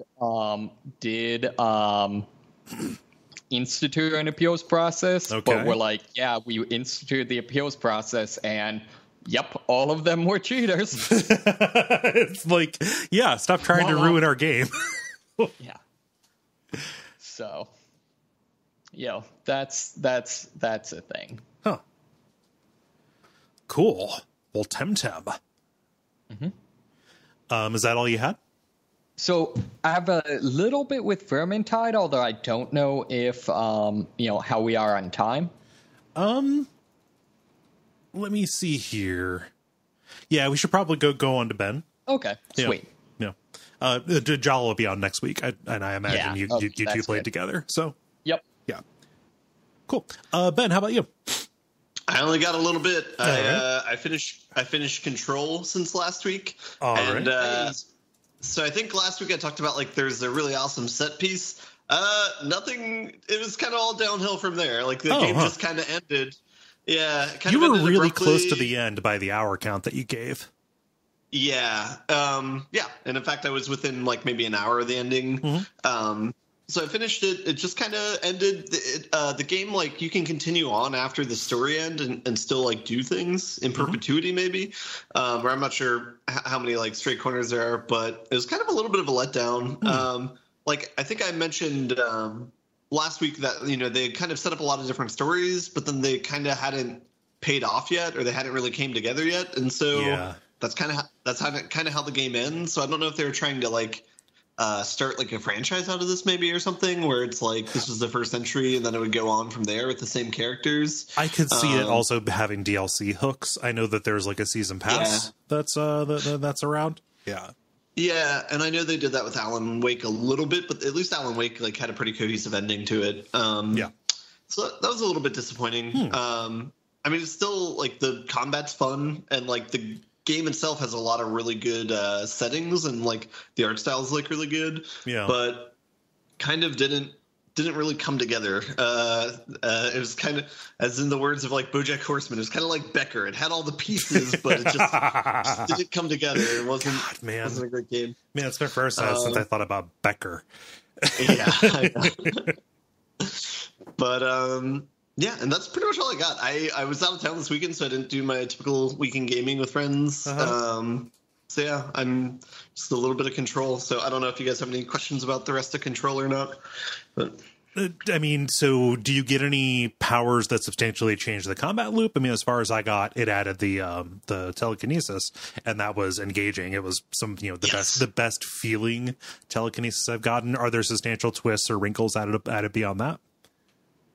institute an appeals process, but we're like, yeah, we instituted the appeals process and yep, all of them were cheaters. It's like, yeah, stop trying to ruin our game. Yeah. So, that's a thing. Huh. Cool. Well, TemTem. Is that all you had? So I have a little bit with Vermintide, although I don't know if how we are on time. Let me see here. Yeah, we should probably go on to Ben. Okay, sweet. Yeah. Jala will be on next week, and I imagine you two played together. So yep. Yeah. Cool. Ben, how about you? I only got a little bit. Right. I finished Control since last week. Right. So I think last week I talked about like there's a really awesome set piece. Nothing. It was kind of all downhill from there. Like the game just kind of ended. Yeah, you were really close to the end by the hour count that you gave. Yeah. Yeah. And in fact, I was within like maybe an hour of the ending. So I finished it. It just kind of ended. The game, like, you can continue on after the story end and still, like, do things in perpetuity, maybe. Or I'm not sure how many, like, straight corners there are, but it was kind of a little bit of a letdown. Like, I think I mentioned last week that, they kind of set up a lot of different stories, but then they kind of hadn't paid off yet, or they hadn't really came together yet. And so that's kind of how the game ends. So I don't know if they were trying to, like, start like a franchise out of this maybe or something where it's like this was the first entry and then it would go on from there with the same characters. I could see it also having DLC hooks. I know that there's like a season pass that's around. Yeah, and I know they did that with Alan Wake a little bit, but at least Alan Wake like had a pretty cohesive ending to it. So that was a little bit disappointing. I mean, it's still like the combat's fun and like the game itself has a lot of really good settings and like the art style is like really good, but kind of didn't didn't really come together. It was kind of, as in the words of like BoJack Horseman, it was kind of like Becker. It had all the pieces, but it just didn't come together. It wasn't a great game. Man, it's been first since I thought about Becker. Yeah, I know. But yeah, and that's pretty much all I got. I was out of town this weekend, so I didn't do my typical weekend gaming with friends. So yeah, I'm just a little bit of Control. So I don't know if you guys have any questions about the rest of Control or not. But I mean, so do you get any powers that substantially change the combat loop? I mean, as far as I got, it added the telekinesis, and that was engaging. It was some, the best feeling telekinesis I've gotten. Are there substantial twists or wrinkles added beyond that?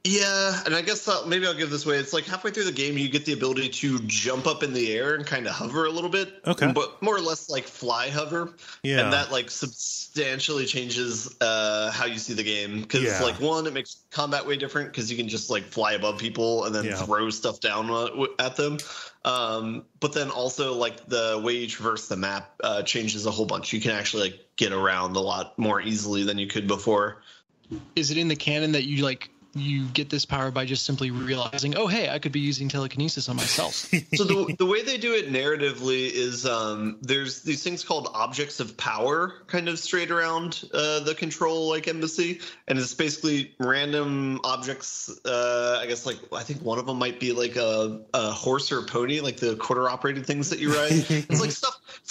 Yeah, and I guess maybe I'll give this away. It's like halfway through the game, you get the ability to jump up in the air and kind of hover a little bit. Okay. But more or less like fly hover. Yeah. And that like substantially changes how you see the game. Because like one, it makes combat way different because you can just like fly above people and then throw stuff down at them. But then also like the way you traverse the map changes a whole bunch. You can actually like get around a lot more easily than you could before. Is it in the canon that you get this power by just simply realizing, oh, hey, I could be using telekinesis on myself? So the way they do it narratively is there's these things called objects of power kind of straight around the Control like embassy. And it's basically random objects. I guess I think one of them might be like a horse or a pony, like the quarter operated things that you ride. It's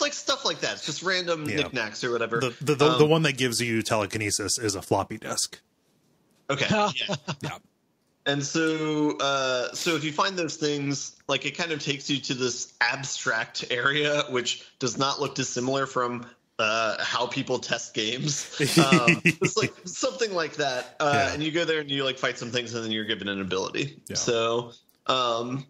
like stuff like that. It's just random knickknacks or whatever. The one that gives you telekinesis is a floppy disk. Okay. Yeah. And so if you find those things, like it kind of takes you to this abstract area, which does not look dissimilar from how people test games. It's like something like that. And you go there and you like fight some things and then you're given an ability. Yeah. So, I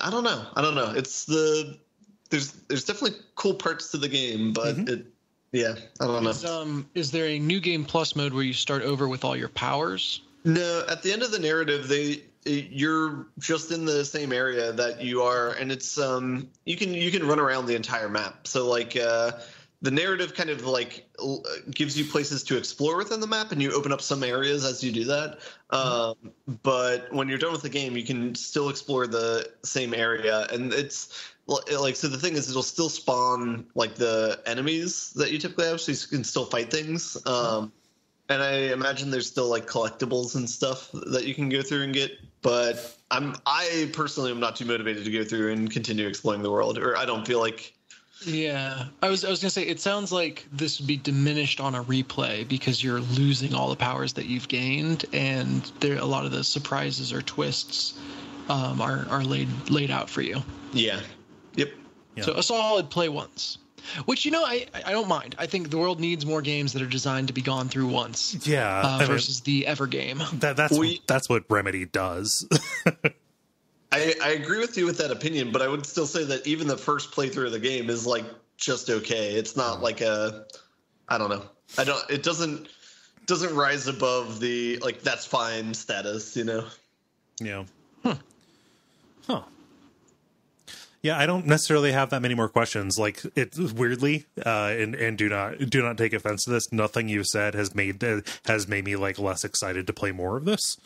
don't know. It's there's definitely cool parts to the game, but I don't know. Is there a new game plus mode where you start over with all your powers? No, at the end of the narrative, you're just in the same area that you are, and it's you can run around the entire map. So like the narrative kind of like gives you places to explore within the map, and you open up some areas as you do that. But when you're done with the game, you can still explore the same area, and it's like, so the thing is, it'll still spawn like the enemies that you typically have, so you can still fight things. And I imagine there's still like collectibles and stuff that you can go through and get. But I personally am not too motivated to go through and continue exploring the world, or I don't feel like. Yeah, I was gonna say it sounds like this would be diminished on a replay because you're losing all the powers that you've gained, and there a lot of the surprises or twists are laid out for you. Yeah. Yep. Yeah. So a solid play once, which I don't mind. I think the world needs more games that are designed to be gone through once. Yeah. Versus the ever game. That's what Remedy does. I agree with you with that opinion, but I would still say that even the first playthrough of the game is like just okay. It's not like I don't know. It doesn't rise above the like that's fine status, Yeah. Huh. Yeah, I don't necessarily have that many more questions. Like, it's weirdly, and do not take offense to this. Nothing you said has made me like less excited to play more of this.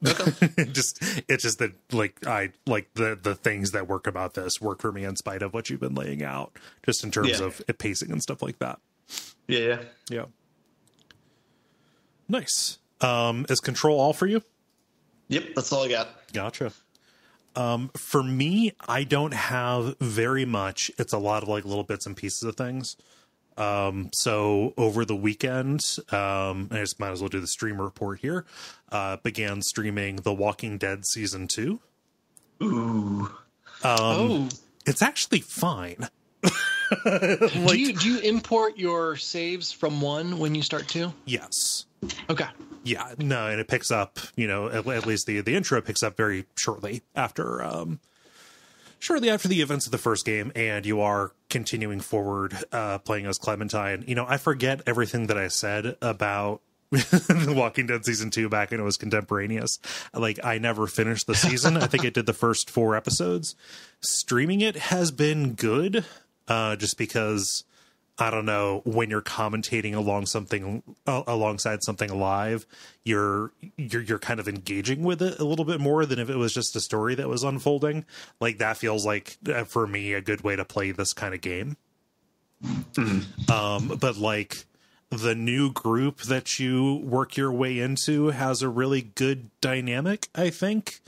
Okay. it's just that like I like the things that work about this work for me in spite of what you've been laying out, just in terms of it pacing and stuff like that. Yeah. Nice. Is Control all for you? Yep, that's all I got. Gotcha. For me, I don't have very much. It's a lot of like little bits and pieces of things. So over the weekend, I just might as well do the stream report here. Began streaming The Walking Dead Season 2. Ooh. It's actually fine. Do you import your saves from 1 when you start 2? Yes. Okay. Yeah, no, and it picks up, at least the intro picks up very shortly after the events of the first game, and you are continuing forward, playing as Clementine. I forget everything that I said about The Walking Dead Season 2 back when it was contemporaneous. Like, I never finished the season. I think I did the first 4 episodes. Streaming it has been good, just because I don't know, when you're commentating alongside something live, you're kind of engaging with it a little bit more than if it was just a story that was unfolding. Like, that feels like, for me, a good way to play this kind of game. But like, the new group that you work your way into has a really good dynamic, I think.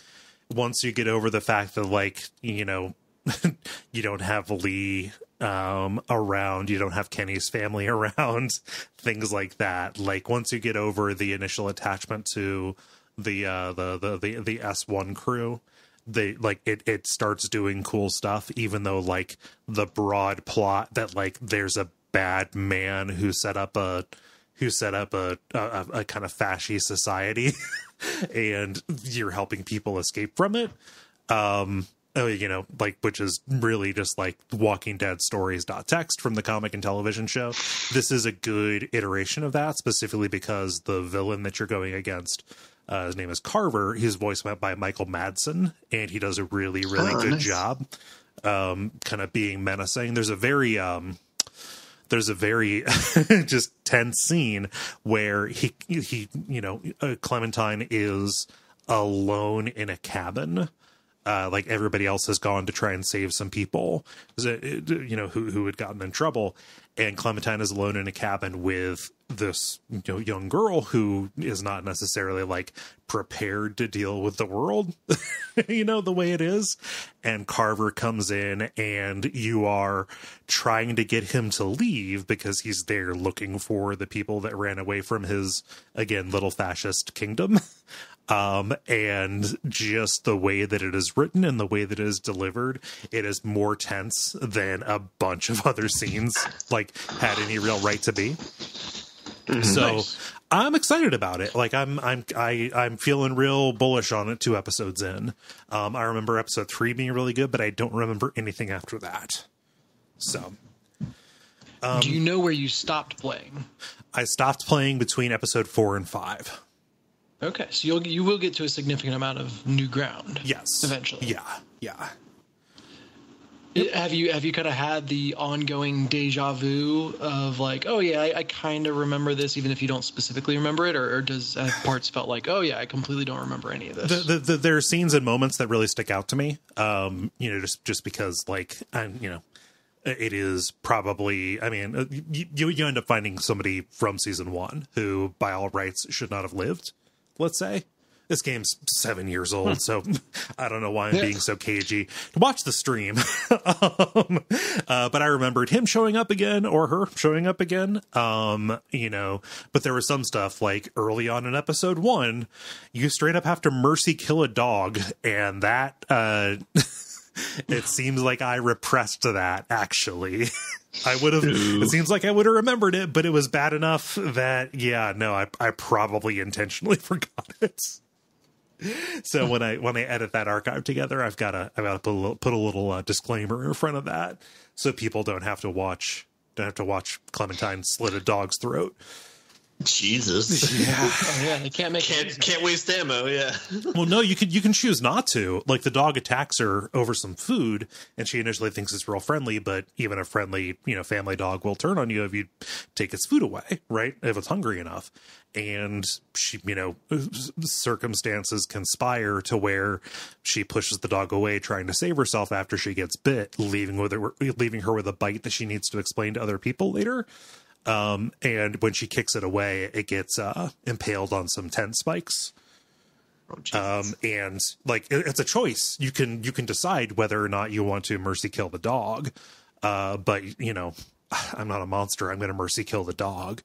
Once you get over the fact that, like, you know, you don't have Lee around, you don't have Kenny's family around, things like that. Like, once you get over the initial attachment to the S1 crew, they like it starts doing cool stuff, even though, like, the broad plot that, like, there's a bad man who set up a kind of fascist society and you're helping people escape from it. You know, like, which is really just like Walking Dead stories.txt from the comic and television show. This is a good iteration of that, specifically because the villain that you're going against, his name is Carver. He's voiced by Michael Madsen, and he does a really good job kind of being menacing. There's a very just tense scene where he you know, Clementine is alone in a cabin. Like, everybody else has gone to try and save some people, you know, who had gotten in trouble. And Clementine is alone in a cabin with this, you know, young girl who is not necessarily, like, prepared to deal with the world, you know, the way it is. And Carver comes in, and you are trying to get him to leave because he's there looking for the people that ran away from his, again, little fascist kingdom. And just the way that it is written and the way that it is delivered, it is more tense than a bunch of other scenes, like, had any real right to be. So nice. I'm excited about it. Like, I'm feeling real bullish on it 2 episodes in. I remember episode 3 being really good, but I don't remember anything after that. So, do you know where you stopped playing? I stopped playing between episode 4 and 5. Okay, so you will get to a significant amount of new ground. Yes, eventually. Yeah. Have you kind of had the ongoing deja vu of, like, oh yeah, I kind of remember this, even if you don't specifically remember it, or does parts felt like, oh yeah, I completely don't remember any of this? There are scenes and moments that really stick out to me. You know, just because, like, you know, it is probably, I mean, you end up finding somebody from season 1 who, by all rights, should not have lived. Let's say this game's 7 years old, so I don't know why I'm being so cagey. Watch the stream. But I remembered him showing up again, or her showing up again. You know, but there was some stuff, like, early on in episode 1, you straight up have to mercy kill a dog, and that it seems like I repressed that, actually. I would have, it seems like I would have remembered it, but it was bad enough that, yeah, no, I probably intentionally forgot it. So when I edit that archive together, I've got to put a little disclaimer in front of that, so people don't have to watch Clementine slit a dog's throat. Jesus. Yeah. Oh, yeah, they can't waste ammo. Yeah. Well, no, you can choose not to. Like, the dog attacks her over some food, and she initially thinks it's real friendly, but even a friendly, you know, family dog will turn on you if you take its food away, right? If it's hungry enough. And she, you know, circumstances conspire to where she pushes the dog away, trying to save herself after she gets bit, leaving her with a bite that she needs to explain to other people later. And when she kicks it away, it gets impaled on some tent spikes. Oh, and, like, it's a choice. You can decide whether or not you want to mercy kill the dog. But, you know, I'm not a monster. I'm going to mercy kill the dog.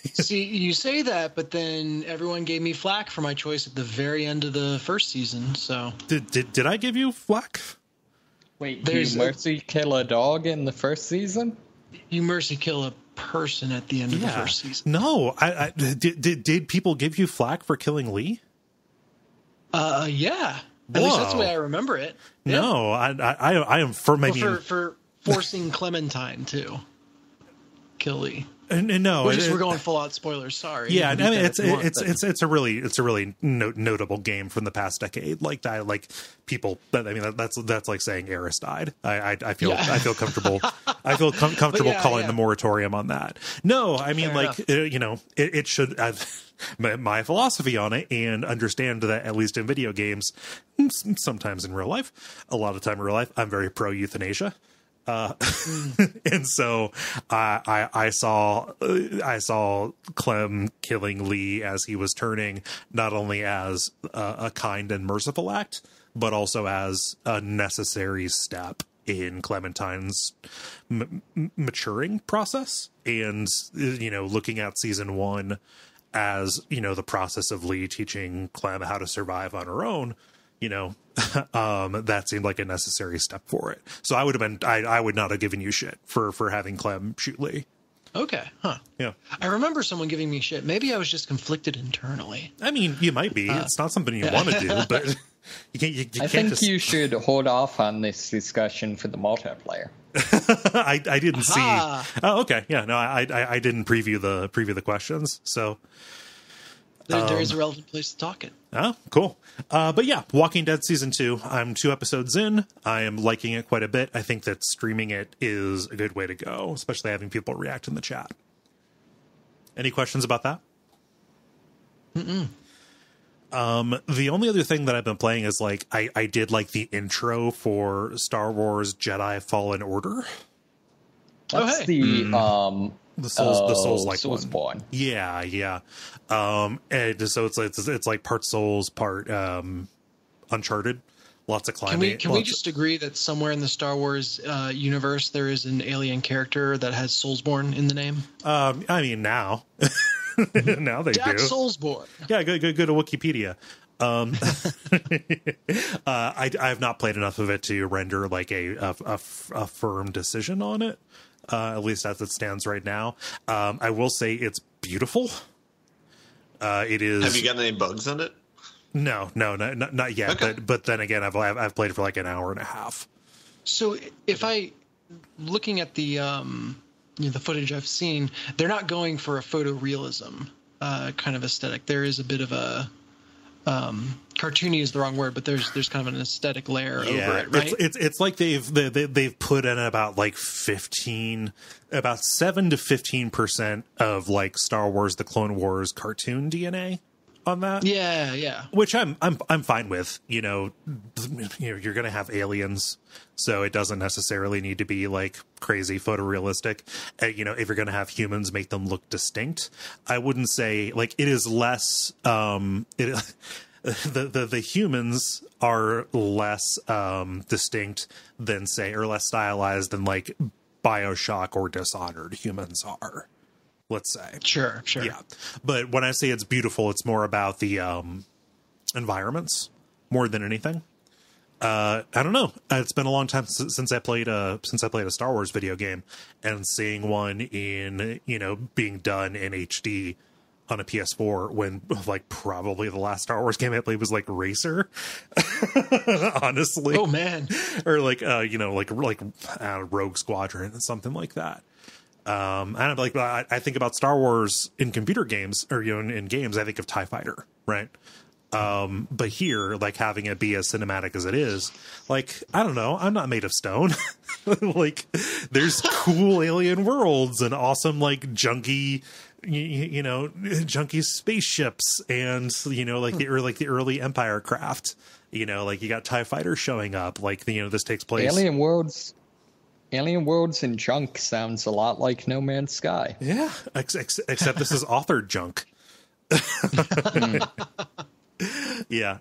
See, you say that, but then everyone gave me flack for my choice at the very end of the first season. So did I give you flack? Wait, you mercy kill a dog in the first season? You mercy kill a person at the end of the first season. No, did people give you flack for killing Lee? Yeah. At least that's the way I remember it. No, I am for maybe for forcing Clementine to kill Lee. No, we're going full out spoilers. Sorry. Yeah, I mean it's a really notable game from the past decade. Like that, like people. I mean that's like saying Eris died. I feel comfortable. I feel comfortable calling the moratorium on that. No, I mean, fair enough. It should. My philosophy on it, and understand that at least in video games, sometimes in real life, a lot of time in real life, I'm very pro euthanasia. And so I saw Clem killing Lee as he was turning, not only as a kind and merciful act, but also as a necessary step in Clementine's maturing process. And looking at season 1 as the process of Lee teaching Clem how to survive on her own, that seemed like a necessary step for it. So I would not have given you shit for having Clem shoot Lee. Okay. Huh. Yeah. I remember someone giving me shit. Maybe I was just conflicted internally. I mean, you might be. It's not something you want to do, but you can't you should hold off on this discussion for the multiplayer. I didn't see. Oh, okay. Yeah. No, I didn't preview the questions. So there is a relevant place to talk it. Oh, cool. But yeah, Walking Dead Season 2, I'm 2 episodes in. I am liking it quite a bit. I think that streaming it is a good way to go, especially having people react in the chat. Any questions about that? Mm-mm. The only other thing that I've been playing is like, I did like the intro for Star Wars Jedi Fallen Order. That's the Souls like Soulsborne. One. Yeah. And so it's like part Souls, part Uncharted. Lots of climbing. Can we just agree that somewhere in the Star Wars universe there is an alien character that has Soulsborne in the name? I mean, now. Now they Jack do. Soulsborne. Yeah, go to Wikipedia. I have not played enough of it to render like a firm decision on it. At least as it stands right now. I will say it's beautiful. It is. Have you got any bugs on it? No, not yet. Okay. But then again, I've played it for like an hour and a half. So if looking at the the footage I've seen, they're not going for a photorealism kind of aesthetic. There is a bit of a cartoony is the wrong word, but there's kind of an aesthetic layer over it, right? It's like they've put in about 7 to 15% of like Star Wars, the Clone Wars cartoon DNA on that. Yeah. Which I'm fine with. You're going to have aliens, so it doesn't necessarily need to be like crazy photorealistic. If you're going to have humans, make them look distinct. I wouldn't say like it is less. The humans are less distinct than or less stylized than like BioShock or Dishonored humans are. Let's say. Sure. Yeah. But when I say it's beautiful, it's more about the environments more than anything. I don't know. It's been a long time since I played a Star Wars video game, and seeing one in, being done in HD on a PS4 when like probably the last Star Wars game I played was like Racer. Honestly. Oh man. Or like Rogue Squadron and something like that. I think about Star Wars in computer games or in games. I think of TIE Fighter, right? But here, like having it be as cinematic as it is, like I don't know, I'm not made of stone. Like there's cool alien worlds and awesome like junky, junky spaceships and like the early Empire craft. Like you got TIE Fighters showing up. Like this takes place. Alien Worlds and junk sounds a lot like No Man's Sky. Yeah, except this is authored junk. Yeah.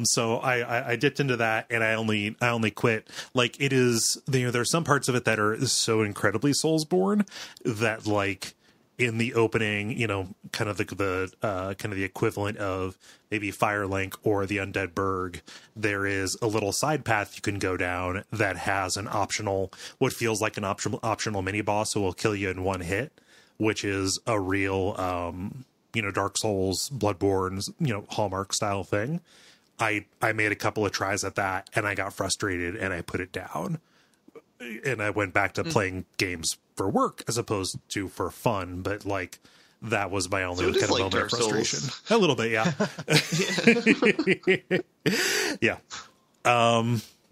So I dipped into that and I only quit. Like it is, there's some parts of it that are so incredibly Soulsborne that like in the opening, kind of the equivalent of maybe Firelink or the Undead Burg, there is a little side path you can go down that has what feels like an optional mini boss who will kill you in one hit, which is a real, Dark Souls, Bloodborne, Hallmark style thing. I made a couple of tries at that and I got frustrated and I put it down. and I went back to playing games for work as opposed to for fun. But like, that was my only kind of like moment of Dark frustration. Souls. A little bit, yeah. Yeah.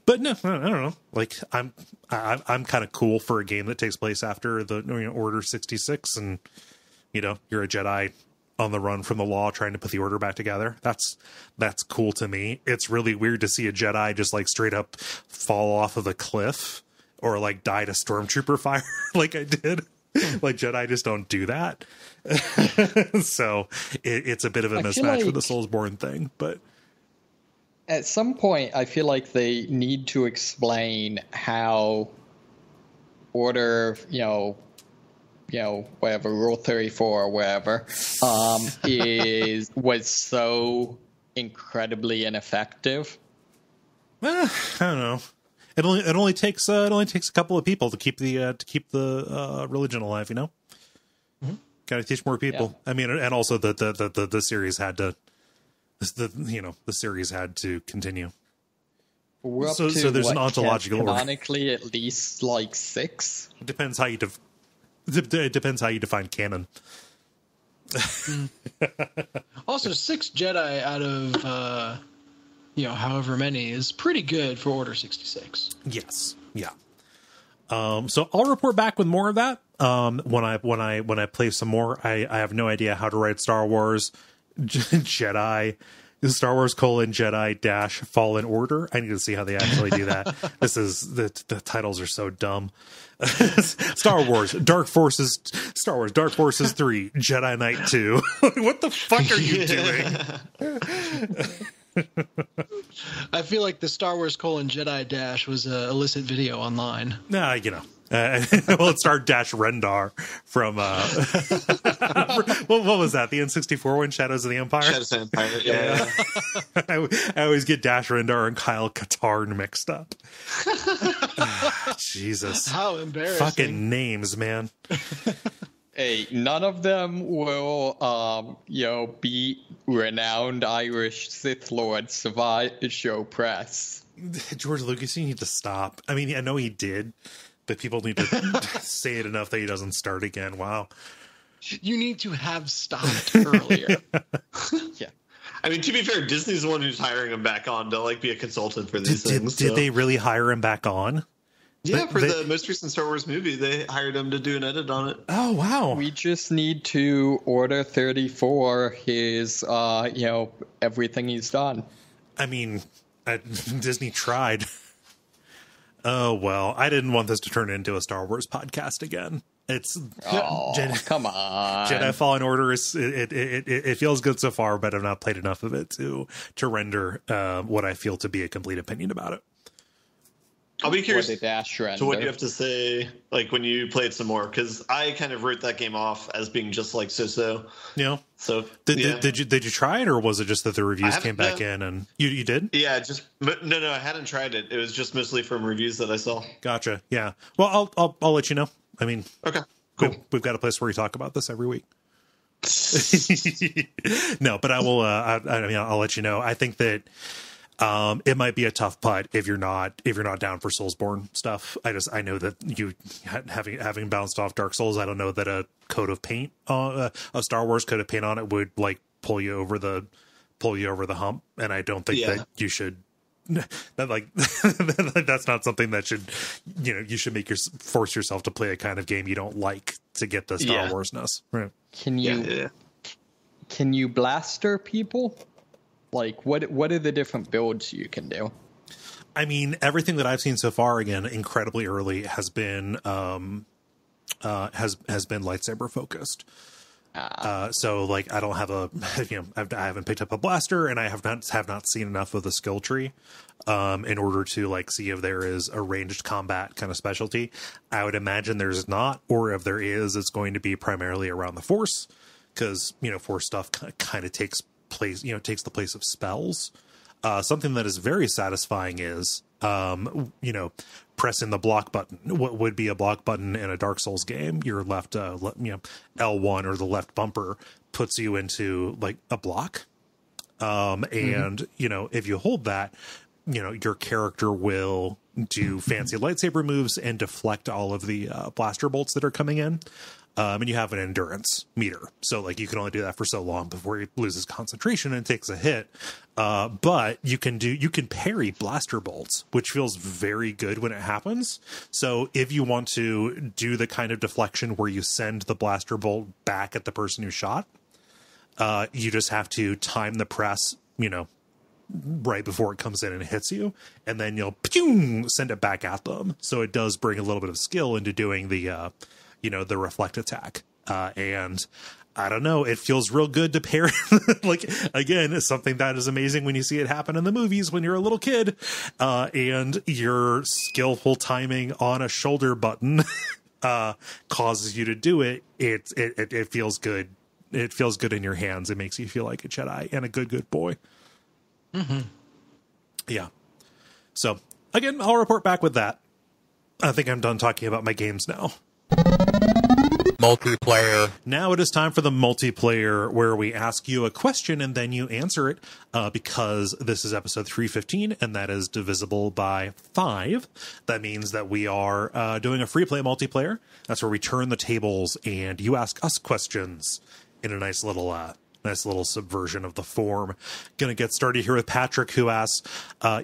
But no, I don't know. Like, I'm kind of cool for a game that takes place after the Order 66, and you're a Jedi on the run from the law trying to put the Order back together. That's cool to me. It's really weird to see a Jedi just like straight up fall off of a cliff or like die to stormtrooper fire like I did. Like, Jedi just don't do that. So it's a bit of a mismatch for the Soulsborne thing, but at some point I feel like they need to explain how Order, whatever, Rule 34 or whatever, was so incredibly ineffective. I don't know. It only takes a couple of people to keep the religion alive. Mm-hmm. Got to teach more people. Yeah. I mean, and also the series had to, the series had to continue. We're up so there's an ontological canonically at least like 6. It depends how you it depends how you define canon. Also, 6 Jedi out of however many is pretty good for Order 66. Yes, yeah. So I'll report back with more of that when I play some more. I have no idea how to write Star Wars Jedi. Star Wars : Jedi - Fallen Order. I need to see how they actually do that. This is the titles are so dumb. Star Wars Dark Forces 3 Jedi Knight 2. What the fuck are you doing? I feel like the Star Wars : Jedi - was an illicit video online. Nah, well, it starred Dash Rendar from what was that? The N64 one, Shadows of the Empire. Shadows of the Empire. Yeah. I always get Dash Rendar and Kyle Katarn mixed up. Jesus, how embarrassing! Fucking names, man. Hey, none of them will, beat renowned Irish Sith Lord Savage Press. George Lucas, you need to stop. I mean, I know he did, but people need to say it enough that he doesn't start again. Wow. You need to have stopped earlier. Yeah. I mean, to be fair, Disney's the one who's hiring him back on to be a consultant for these things. Did they really hire him back on? Yeah, for the most recent Star Wars movie, they hired him to do an edit on it. Oh, wow. We just need to Order 34 his, everything he's done. I mean, Disney tried. Oh, well, I didn't want this to turn into a Star Wars podcast again. It's come on. Jedi Fallen Order is it feels good so far, but I've not played enough of it to render what I feel to be a complete opinion about it. I'll be curious to what you have to say, when you play it some more, because I kind of wrote that game off as being just so-so. Yeah. So did you try it, or was it just that the reviews came back in and you did? Yeah, no, I hadn't tried it. It was just mostly from reviews that I saw. Gotcha. Yeah. Well, I'll let you know. I mean, okay, cool. We've got a place where we talk about this every week. No, but I will. I'll let you know. I think that. It might be a tough putt if you're not down for Soulsborne stuff. I know that you having bounced off Dark Souls, I don't know that a coat of paint, a Star Wars coat of paint on it would pull you over the hump. And I don't think that you should. That's not something that should, you should force yourself to play a kind of game you don't like to get the Star Warsness. Right? Can you blaster people? What are the different builds you can do? I mean, everything that I've seen so far, again, incredibly early, has been lightsaber focused. So I don't have I haven't picked up a blaster, and I have not seen enough of the skill tree in order to see if there is a ranged combat kind of specialty. I would imagine there's not, or if there is, it's going to be primarily around the Force, because Force stuff kind of takes the place of spells. Something that is very satisfying is pressing the block button. What would be a block button in a Dark Souls game, your left L1 or the left bumper puts you into a block, and if you hold that, your character will do fancy lightsaber moves and deflect all of the blaster bolts that are coming in. And you have an endurance meter. So like you can only do that for so long before he loses concentration and takes a hit. But you can parry blaster bolts, which feels very good when it happens. So if you want to do the kind of deflection where you send the blaster bolt back at the person who shot, you just have to time the press, right before it comes in and hits you, and then you'll send it back at them. So it does bring a little bit of skill into doing the the reflect attack. And I don't know, it feels real good to pair. Like, again, it's something that is amazing when you see it happen in the movies when you're a little kid, and your skillful timing on a shoulder button causes you to do it. It feels good. It feels good in your hands. It makes you feel like a Jedi and a good boy. Mm-hmm. Yeah. So again, I'll report back with that. I think I'm done talking about my games now. Multiplayer. Now it is time for the multiplayer, where we ask you a question and then you answer it, because this is episode 315 and that is divisible by 5. That means that we are doing a free play multiplayer. That's where we turn the tables and you ask us questions in a nice little subversion of the form. Gonna get started here with Patrick, who asks,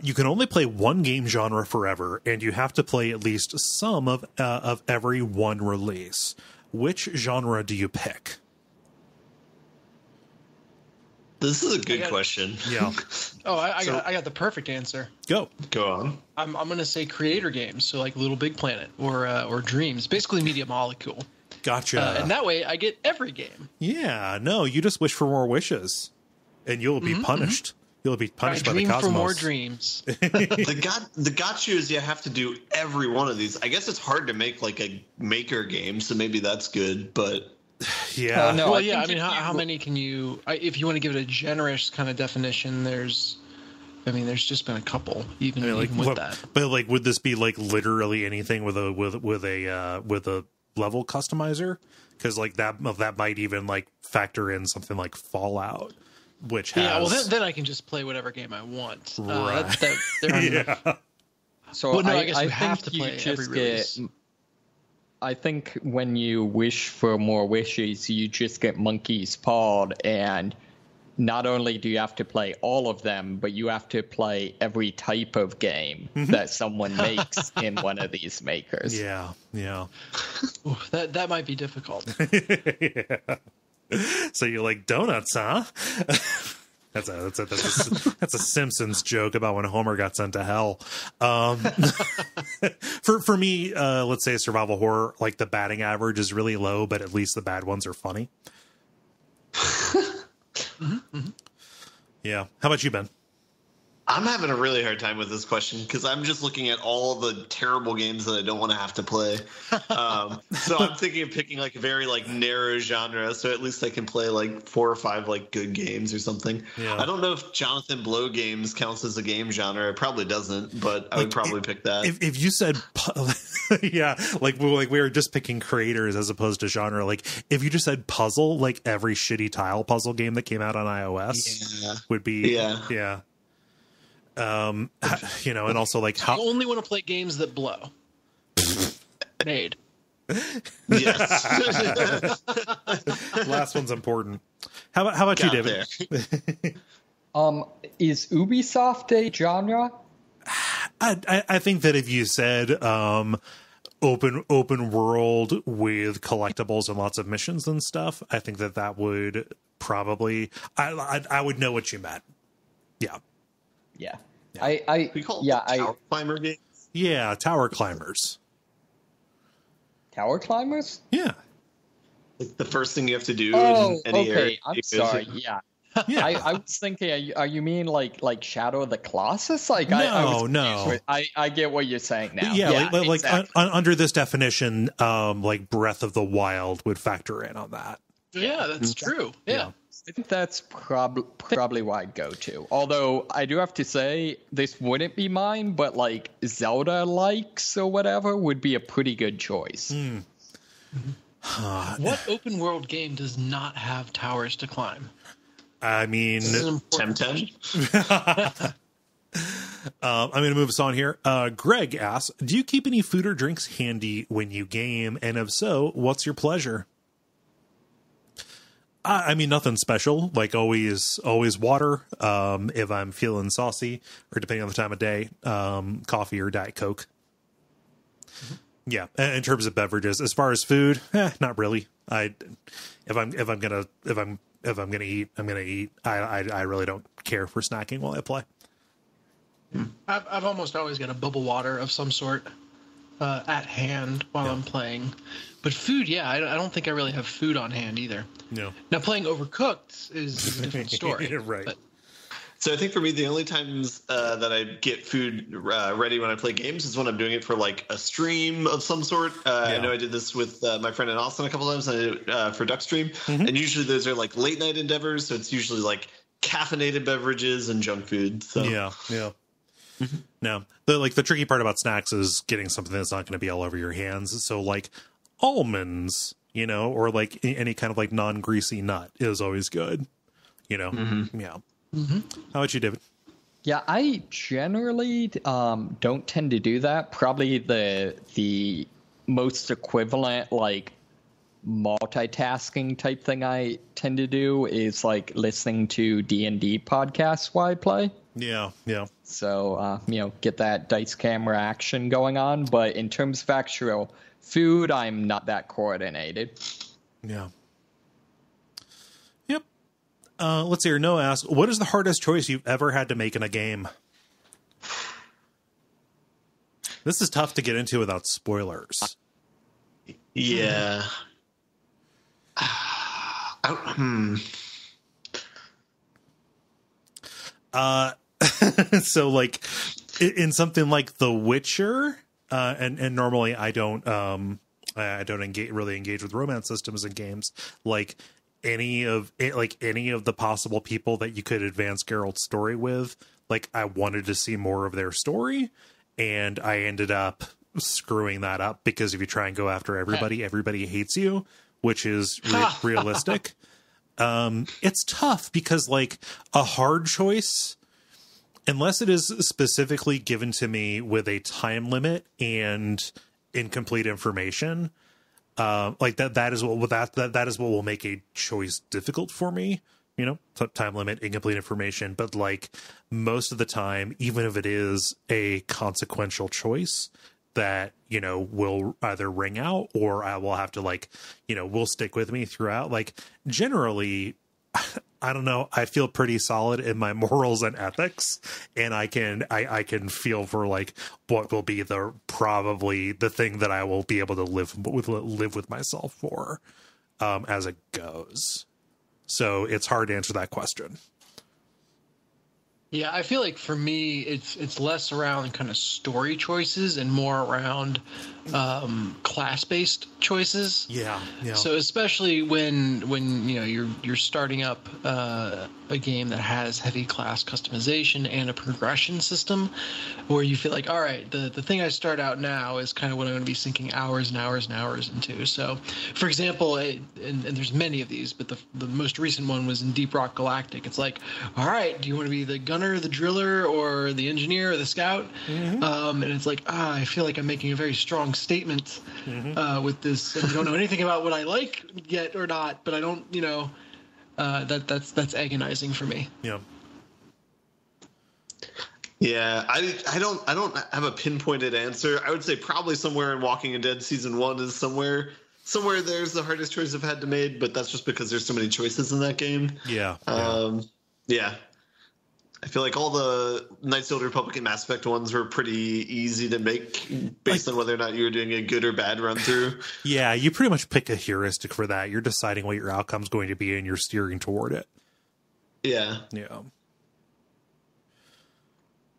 you can only play one game genre forever, and you have to play at least some of every one release. Which genre do you pick? This is a good question. Yeah. I got the perfect answer. Go on. I'm going to say creator games, so like Little Big Planet or Dreams, basically Media Molecule. Gotcha. And that way I get every game. Yeah, no, you just wish for more wishes, and you'll be punished. You'll be punished by the cosmos. Dream for more dreams. The gotcha is you have to do every one of these. I guess it's hard to make like a maker game, so maybe that's good, but yeah. No, well, yeah. I mean, how many can you? If you want to give it a generous kind of definition, there's just been a couple, even with that. But like, would this be like literally anything with a level customizer? Because like that might even like factor in something like Fallout, which has... well then I can just play whatever game I want. Right. Yeah. So well, no, I guess you have to play every release. I think when you wish for more wishes, you just get monkey's paw, and not only do you have to play all of them, but you have to play every type of game that someone makes in one of these makers. Yeah. Ooh, that might be difficult. Yeah. So you like donuts, huh? That's a Simpsons joke about when Homer got sent to hell. For me, let's say survival horror, like the batting average is really low, but at least the bad ones are funny. Yeah. How about you, Ben? I'm having a really hard time with this question because I'm just looking at all the terrible games that I don't want to have to play. So I'm thinking of picking like a very like narrow genre, so at least I can play like 4 or 5 like good games or something. Yeah. I don't know if Jonathan Blow games counts as a game genre. It probably doesn't, but I would probably pick that. If you said, yeah, like we were just picking creators as opposed to genre. Like if you just said puzzle, like every shitty tile puzzle game that came out on iOS would be, yeah. And also like I only want to play games that blow. Made. Yes. Last one's important. How about you, David? Is Ubisoft a genre? I think that if you said open world with collectibles and lots of missions and stuff, I think that would probably I would know what you meant. Yeah. We call it tower climber games. Yeah, tower climbers. Tower climbers? Yeah. Like the first thing you have to do in any area. I'm sorry. Yeah. I was thinking, are you mean like Shadow of the Colossus? Like no. I get what you're saying now. Yeah, like exactly. Under this definition, like Breath of the Wild would factor in on that. Yeah, that's true. Yeah. I think that's probably what I'd go to. Although I do have to say, this wouldn't be mine, but like Zelda likes or whatever would be a pretty good choice. What open world game does not have towers to climb? I mean, TemTem. I'm going to move us on here. Greg asks, do you keep any food or drinks handy when you game? And if so, what's your pleasure? I mean, nothing special, like always water. If I'm feeling saucy, or depending on the time of day, coffee or Diet Coke. Mm-hmm. Yeah. In terms of beverages, as far as food, not really. If I'm gonna eat, I'm gonna eat. I really don't care for snacking while I play. I've almost always got a bubble water of some sort at hand while I'm playing. But food, I don't think I really have food on hand either. No. Now, playing Overcooked is a different story. Right. But So I think for me, the only times that I get food ready when I play games is when I'm doing it for like a stream of some sort. I know I did this with my friend in Austin a couple times. I did it for Duckstream. Mm-hmm. And usually those are like late night endeavors. So it's usually like caffeinated beverages and junk food. So yeah. Mm-hmm. Now, the tricky part about snacks is getting something that's not going to be all over your hands. So like almonds, or like any kind of like non-greasy nut is always good, Mm-hmm. Yeah. Mm-hmm. How about you, David? Yeah, I generally don't tend to do that. Probably the most equivalent like multitasking type thing I tend to do is like listening to D&D podcasts while I play. Yeah. So, get that dice camera action going on. But in terms of actual food, I'm not that coordinated. Yeah. Yep. Let's see here. Noah asks, what is the hardest choice you've ever had to make in a game? This is tough to get into without spoilers. Yeah. So like in something like The Witcher, and normally I don't really engage with romance systems in games. Like any of the possible people that you could advance Geralt's story with, like I wanted to see more of their story, and I ended up screwing that up because if you try and go after everybody hates you, which is realistic. It's tough because like a hard choice, unless it is specifically given to me with a time limit and incomplete information, like that is what will make a choice difficult for me. Time limit, incomplete information. But like most of the time, even if it is a consequential choice that, will either ring out or I will have to will stick with me throughout. Like generally, I don't know. I feel pretty solid in my morals and ethics, and I can feel for like what will be probably the thing that I will be able to live with myself for, as it goes. So it's hard to answer that question. Yeah, I feel like for me, it's less around kind of story choices and more around class-based choices. Yeah. So especially when you're starting up a game that has heavy class customization and a progression system, where you feel like, all right, the thing I start out now is kind of what I'm going to be sinking hours and hours and hours into. So, for example, and there's many of these, but the most recent one was in Deep Rock Galactic. It's like, all right, do you want to be the gunner, the driller, or the engineer, or the scout? Mm-hmm. And it's like, I feel like I'm making a very strong statement with this. And I don't know anything about what I like yet or not, but I don't, that's agonizing for me. Yeah. Yeah, I don't have a pinpointed answer. I would say probably somewhere in Walking Dead season 1 is somewhere there's the hardest choice I've had to make, but that's just because there's so many choices in that game. Yeah. Yeah. I feel like all the Knights of the Republic and Mass Effect ones were pretty easy to make based on whether or not you were doing a good or bad run through. Yeah, you pretty much pick a heuristic for that. You're deciding what your outcome's going to be and you're steering toward it. Yeah. Yeah.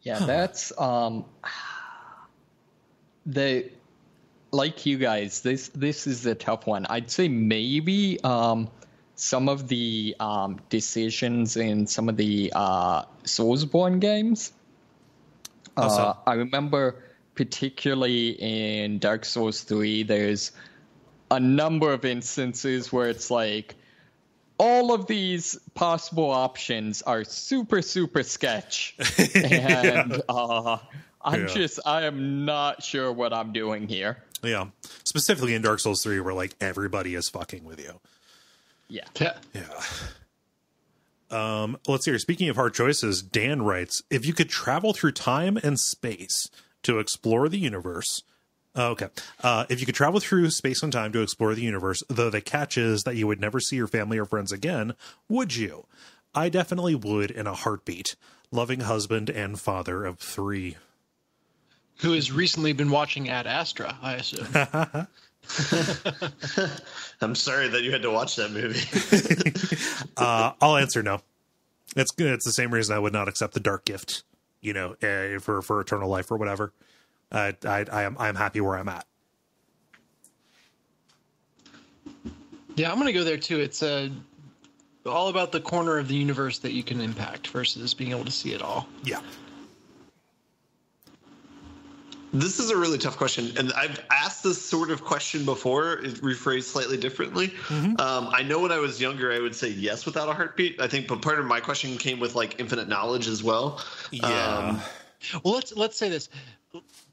Yeah, that's like you guys, this is a tough one. I'd say maybe some of the decisions in some of the Soulsborne games. I remember particularly in Dark Souls 3, there's a number of instances where it's like, all of these possible options are super, super sketch. And I am not sure what I'm doing here. Yeah. Specifically in Dark Souls 3, where like everybody is fucking with you. Yeah. Let's see here. Speaking of hard choices, Dan writes, if you could travel through time and space to explore the universe. If you could travel through space and time to explore the universe, though the catch is that you would never see your family or friends again, would you? I definitely would in a heartbeat. Loving husband and father of 3. Who has recently been watching Ad Astra, I assume. I'm sorry that you had to watch that movie. I'll answer no. It's good. It's the same reason I would not accept the dark gift, for eternal life or whatever. I'm happy where I'm at. Yeah, I'm going to go there too. It's all about the corner of the universe that you can impact versus being able to see it all. Yeah. This is a really tough question, and I've asked this sort of question before, rephrased slightly differently. I know when I was younger, I would say yes without a heartbeat. I think, but part of my question came with like infinite knowledge as well. Yeah. Well, let's say this: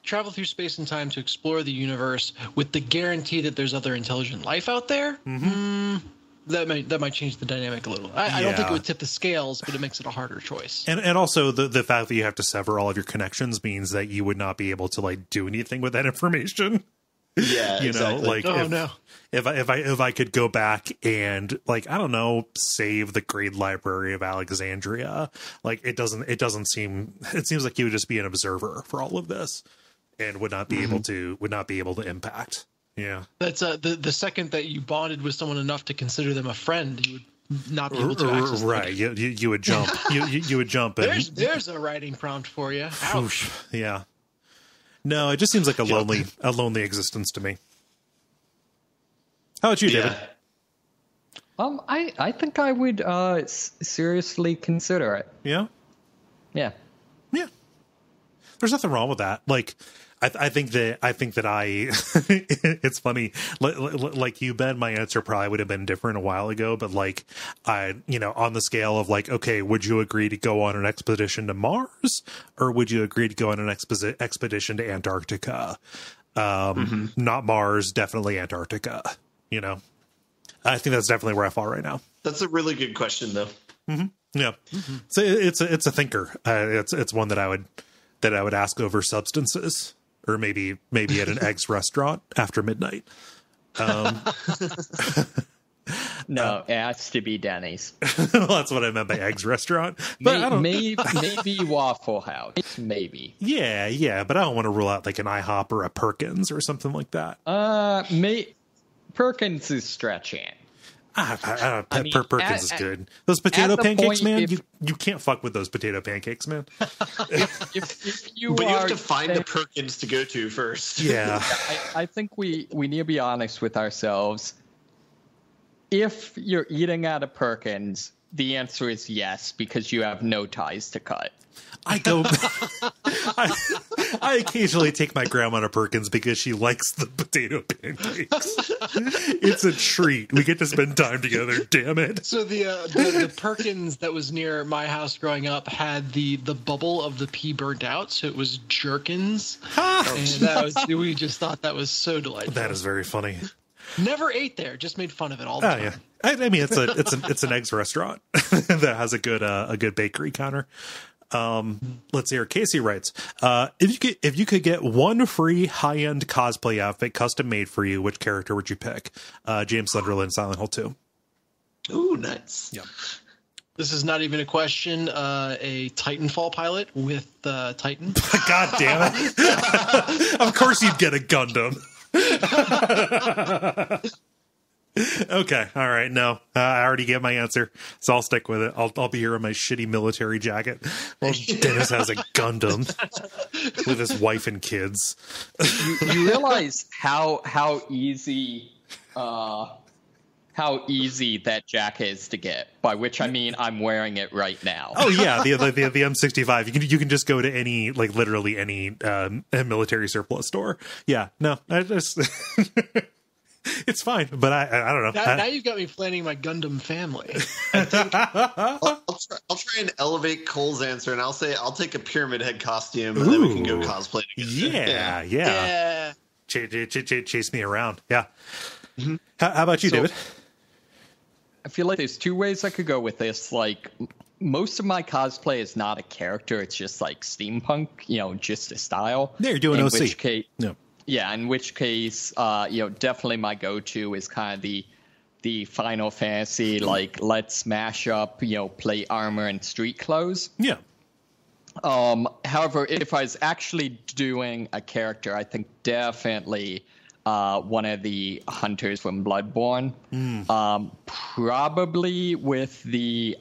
travel through space and time to explore the universe with the guarantee that there's other intelligent life out there. That might change the dynamic a little. I don't think it would tip the scales, but it makes it a harder choice. And also the fact that you have to sever all of your connections means that you would not be able to like do anything with that information. Yeah, exactly. If I could go back and like, I don't know, save the Great Library of Alexandria, like it seems like you would just be an observer for all of this and would not be able to impact. Yeah, that's the second that you bonded with someone enough to consider them a friend, you would not be able to access them. Right. You would jump. you would jump. There's a writing prompt for you. Ouch. Yeah. No, it just seems like a lonely existence to me. How about you, David? I think I would seriously consider it. Yeah. Yeah. Yeah. There's nothing wrong with that. Like, I think that it's funny. Like you, Ben, my answer probably would have been different a while ago, but like on the scale of like, okay, would you agree to go on an expedition to Mars or would you agree to go on an expedition to Antarctica? Not Mars, definitely Antarctica. I think that's definitely where I fall right now. That's a really good question though. Yeah. So it's a thinker. It's one that I would ask over substances. Or maybe at an eggs restaurant after midnight. No, it has to be Denny's. Well, that's what I meant by eggs restaurant. But maybe Waffle House. Maybe. Yeah, but I don't want to rule out like an IHOP or a Perkins or something like that. Perkins is stretching. Perkins is good. Those potato pancakes, man. You can't fuck with those potato pancakes, man. If you have to find the Perkins to go to first. Yeah. I think we need to be honest with ourselves. If you're eating at a Perkins, the answer is yes, because you have no ties to cut. I occasionally take my grandma to Perkins because she likes the potato pancakes. It's a treat. We get to spend time together. Damn it! So the Perkins that was near my house growing up had the bubble of the pea burnt out, so it was Jerkins, and we just thought that was so delightful. That is very funny. Never ate there, just made fun of it all the time. Yeah. I mean, it's an eggs restaurant that has a good bakery counter. Let's see here. Casey writes, if you could get one free high-end cosplay outfit custom made for you, which character would you pick? James Sunderland, Silent Hill 2. Ooh, nice. Yeah. This is not even a question. A Titanfall pilot with Titan. God damn it. Of course you'd get a Gundam. Okay, all right. No, I already gave my answer, so I'll stick with it. I'll be here in my shitty military jacket. Well, Dennis has a Gundam with his wife and kids. You realize how easy that jacket is to get. By which I mean I'm wearing it right now. Oh yeah, the M65. You can just go to any literally any military surplus store. Yeah, no, I just. It's fine, but I don't know. Now you've got me planning my Gundam family. I'll try and elevate Cole's answer, and I'll say I'll take a Pyramid Head costume, and then we can go cosplay together. Yeah. Chase me around. Yeah. Mm-hmm. How about you, David? I feel like there's two ways I could go with this. Like, most of my cosplay is not a character; it's just like steampunk, just a style. Yeah, you're doing OC. In which case, definitely my go-to is kind of the Final Fantasy, like, let's mash up, plate armor and street clothes. Yeah. However, if I was actually doing a character, I think definitely one of the hunters from Bloodborne. Probably with the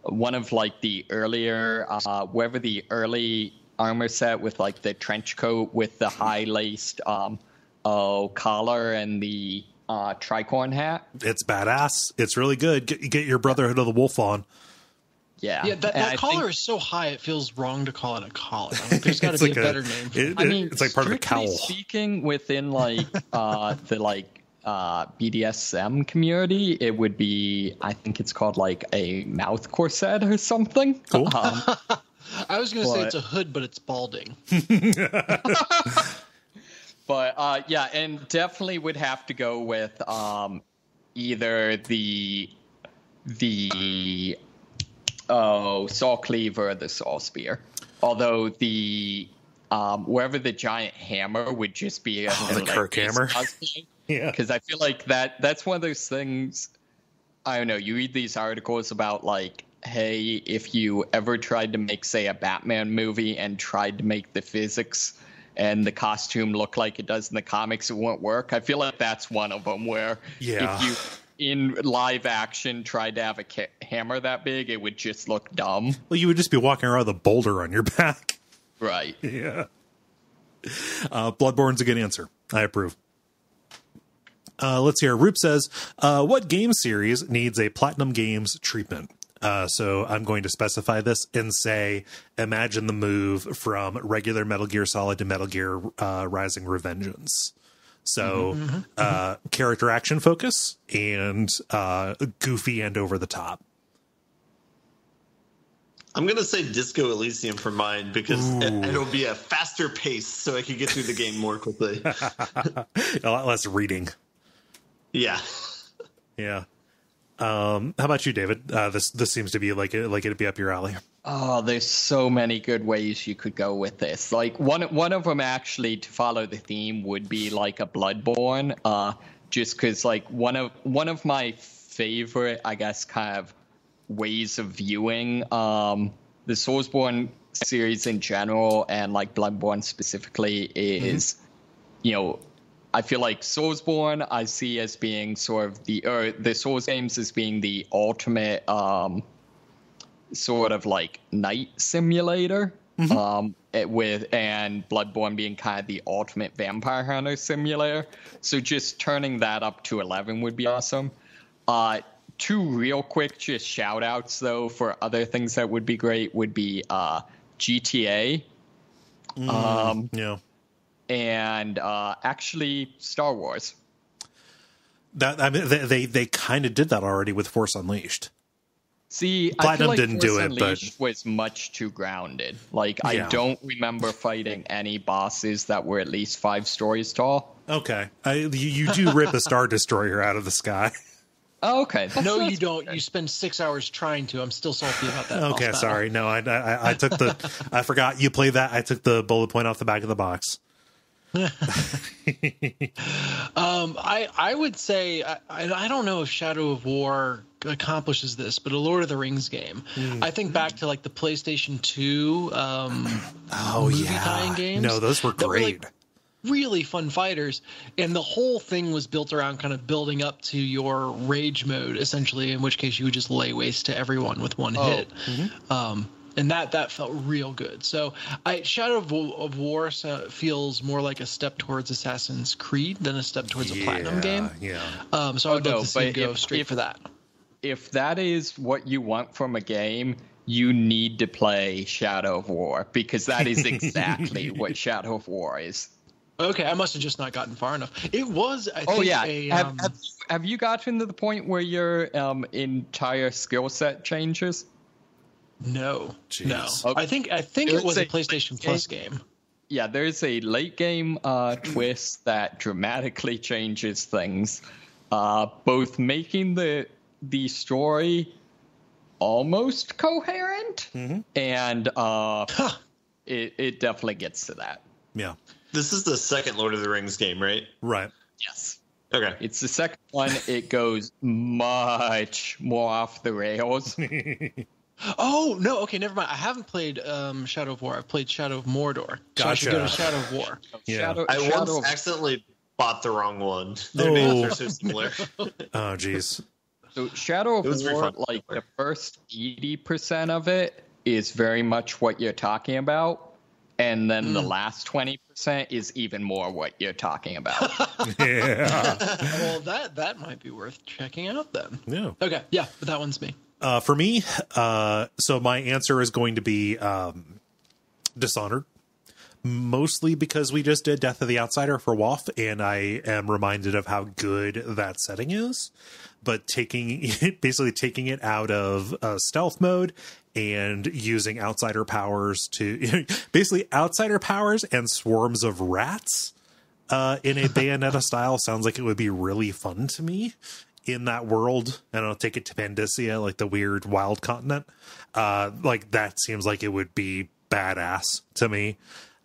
one of, like, the earlier, wherever the early armor set with, like, the trench coat with the high-laced collar and the tricorn hat. It's badass. It's really good. Get your Brotherhood of the Wolf on. Yeah, that collar is so high it feels wrong to call it a collar. There's got to be a better name for it. It's like part of a cowl. Speaking within, like, the BDSM community, it would be, I think it's called, like, a mouth corset or something. Cool. I was going to say it's a hood, but it's balding. But, and definitely would have to go with either the Saw Cleaver or the Saw Spear. Although the wherever the giant hammer would just be the Kirk hammer. Yeah. Because I feel like that's one of those things, I don't know, you read these articles about, like, hey, if you ever tried to make, say, a Batman movie and tried to make the physics and the costume look like it does in the comics, it won't work. I feel like that's one of them where if you, in live action, tried to have a hammer that big, it would just look dumb. Well, you would just be walking around with a boulder on your back. Right. Yeah. Bloodborne's a good answer. I approve. Let's hear. Roop says, what game series needs a Platinum Games treatment? So I'm going to specify this and say, imagine the move from regular Metal Gear Solid to Metal Gear Rising Revengeance. So character action focus and goofy and over the top. I'm going to say Disco Elysium for mine because it'll be a faster pace so I can get through the game more quickly. A lot less reading. Yeah. Yeah. How about you, David? This seems to be like it'd be up your alley. Oh, there's so many good ways you could go with this. Like one of them, actually, to follow the theme, would be like a Bloodborne. Just because, like, one of my favorite, I guess, kind of ways of viewing the Soulsborne series in general, and like Bloodborne specifically, is I feel like Soulsborne I see as being sort of the Souls games as being the ultimate sort of like night simulator, and Bloodborne being kind of the ultimate vampire hunter simulator. So just turning that up to 11 would be awesome. Two real quick just shout outs though for other things that would be great would be GTA. And actually Star Wars. They kind of did that already with Force Unleashed. See, Platinum I feel like didn't Force do it, Unleashed but was much too grounded. Like, I don't remember fighting any bosses that were at least 5 stories tall. Okay, you do rip a Star Destroyer out of the sky. Oh, okay. No, you don't. You spend 6 hours trying to. I'm still salty about that. Okay, sorry. No, I took I forgot you played that. I took the bullet point off the back of the box. I would say I don't know if Shadow of War accomplishes this, but a Lord of the Rings game. I think back to like the PlayStation 2 movie tie-in games. No, those were great. Really fun fighters, and the whole thing was built around kind of building up to your rage mode, essentially, in which case you would just lay waste to everyone with one hit. And that felt real good. So Shadow of War feels more like a step towards Assassin's Creed than a step towards a Platinum game. Yeah. So I would love to see go straight for that. If that is what you want from a game, you need to play Shadow of War, because that is exactly what Shadow of War is. Okay, I must have just not gotten far enough. It was, I think, Oh yeah. a, Have you gotten to the point where your entire skill set changes? No. Jeez. No. Okay. I think it was a PlayStation Plus game. Yeah, there's a late game twist that dramatically changes things, both making the story almost coherent, and it definitely gets to that. Yeah. This is the second Lord of the Rings game, right? Right. Yes. Okay. It's the second one. It goes much more off the rails. Oh, no. Okay, never mind. I haven't played Shadow of War. I've played Shadow of Mordor. So I should go to Gotcha. Shadow of War. Yeah. I Shadow once of- accidentally bought the wrong one. Their names are so similar. Oh, geez. So Shadow of It was very War, fun. like the first 80% of it is very much what you're talking about, and then the last 20% is even more what you're talking about. Yeah. Well, that might be worth checking out then. Yeah. Okay, yeah, but that one's me. For me, so my answer is going to be Dishonored. Mostly because we just did Death of the Outsider for WoF, and I am reminded of how good that setting is. But basically taking it out of stealth mode and using outsider powers to basically outsider powers and swarms of rats in a Bayonetta style sounds like it would be really fun to me. In that world, and I'll take it to Pandacia, like the weird wild continent. Like that seems like it would be badass to me.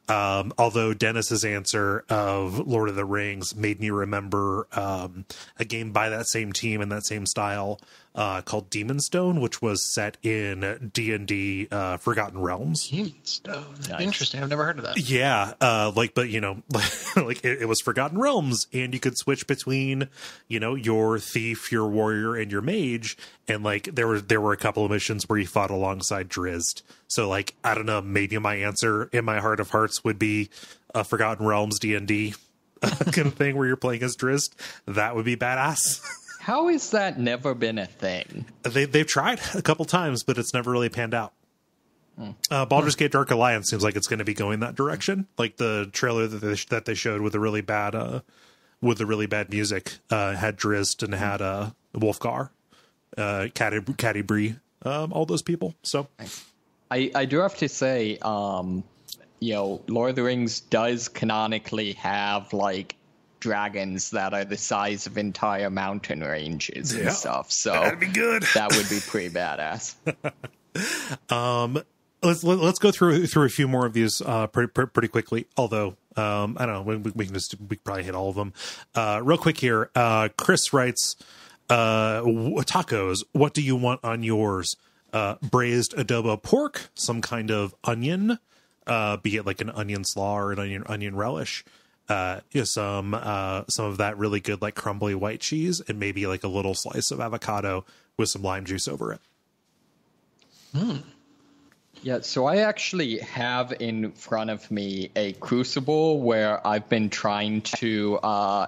Although Dennis's answer of Lord of the Rings made me remember a game by that same team and that same style called Demon's Stone, which was set in D&D Forgotten Realms. Demon's Stone. Nice. Interesting. I've never heard of that. Yeah, but you know, like it was Forgotten Realms, and you could switch between, you know, your thief, your warrior, and your mage, and like there were a couple of missions where you fought alongside Drizzt. So like I don't know, maybe my answer in my heart of hearts would be a Forgotten Realms D&D kind of thing where you're playing as Drizzt. That would be badass. How has that never been a thing? They've tried a couple times, but it's never really panned out. Baldur's Gate Dark Alliance seems like it's going to be going that direction. Like the trailer that they showed with the really bad music had Drizzt and had Wolfgar, Catti-brie, all those people. So I do have to say, you know, Lord of the Rings does canonically have like dragons that are the size of entire mountain ranges and stuff. So that'd be good. That would be pretty badass. Let's go through a few more of these pretty quickly. Although I don't know, we can probably hit all of them real quick here. Chris writes, tacos. What do you want on yours? Braised adobo pork, some kind of onion, be it like an onion slaw or an onion relish. Some of that really good like crumbly white cheese, and maybe like a little slice of avocado with some lime juice over it. Yeah, so I actually have in front of me a crucible where I've been trying to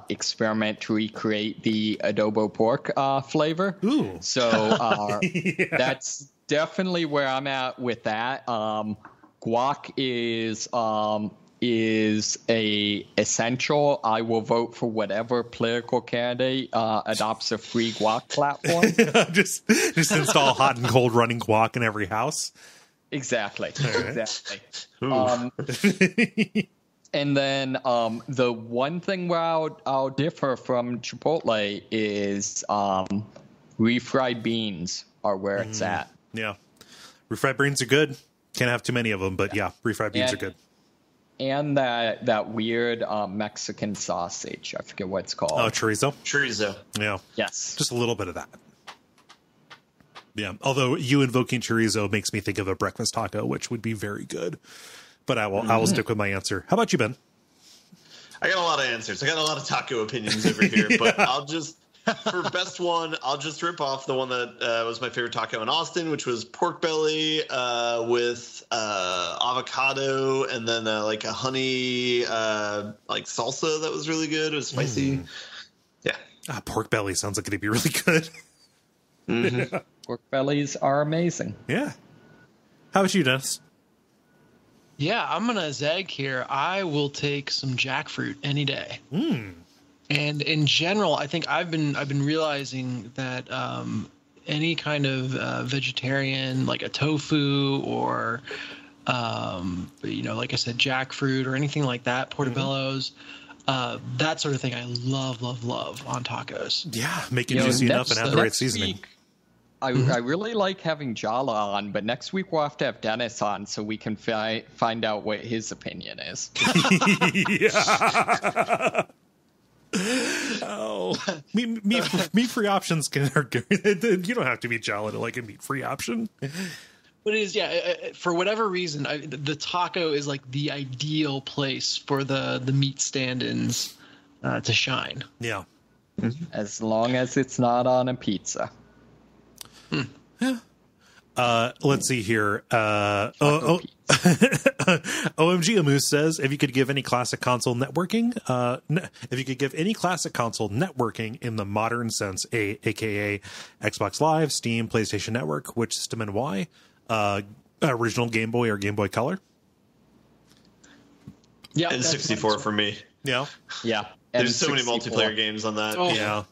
experiment to recreate the adobo pork flavor. Ooh. So Yeah. that's definitely where I'm at with that. Guac is a essential. I will vote for whatever political candidate adopts a free guac platform. just install hot and cold running guac in every house. Exactly. Right. Exactly. And then the one thing where I'll differ from Chipotle is refried beans are where it's at. Yeah, refried beans are good. Can't have too many of them, but yeah, refried beans are good. And that weird Mexican sausage. I forget what it's called. Oh, chorizo. Chorizo. Yeah, Yes. just a little bit of that. Yeah, although you invoking chorizo makes me think of a breakfast taco, which would be very good. But I will stick with my answer. How about you, Ben? I got a lot of answers. I got a lot of taco opinions over here, but I'll just, for best one, I'll just rip off the one that was my favorite taco in Austin, which was pork belly with avocado and then like a honey like salsa that was really good. It was spicy. Yeah. Pork belly sounds like it'd be really good. Pork bellies are amazing. Yeah. How about you, Dennis? Yeah, I'm gonna zag here. I will take some jackfruit any day. And in general, I think I've been realizing that any kind of vegetarian, like a tofu or like I said, jackfruit or anything like that, portobellos, that sort of thing, I love on tacos. Yeah, make it juicy enough and have the right seasoning. I really like having Jala on, but next week we'll have to have Dennis on so we can find out what his opinion is. Yeah. Oh, meat-free options are good. You don't have to be Jala to like a meat-free option. But it is, for whatever reason, the taco is like the ideal place for the meat stand-ins to shine. Yeah. As long as it's not on a pizza. Yeah. Let's see here. OMG Amoose says, if you could give any classic console networking, in the modern sense, aka Xbox Live, Steam, PlayStation Network, which system and why? Original Game Boy or Game Boy Color? Yeah, and 64 for me. Yeah. Yeah. There's so many multiplayer games on that. Oh. Yeah.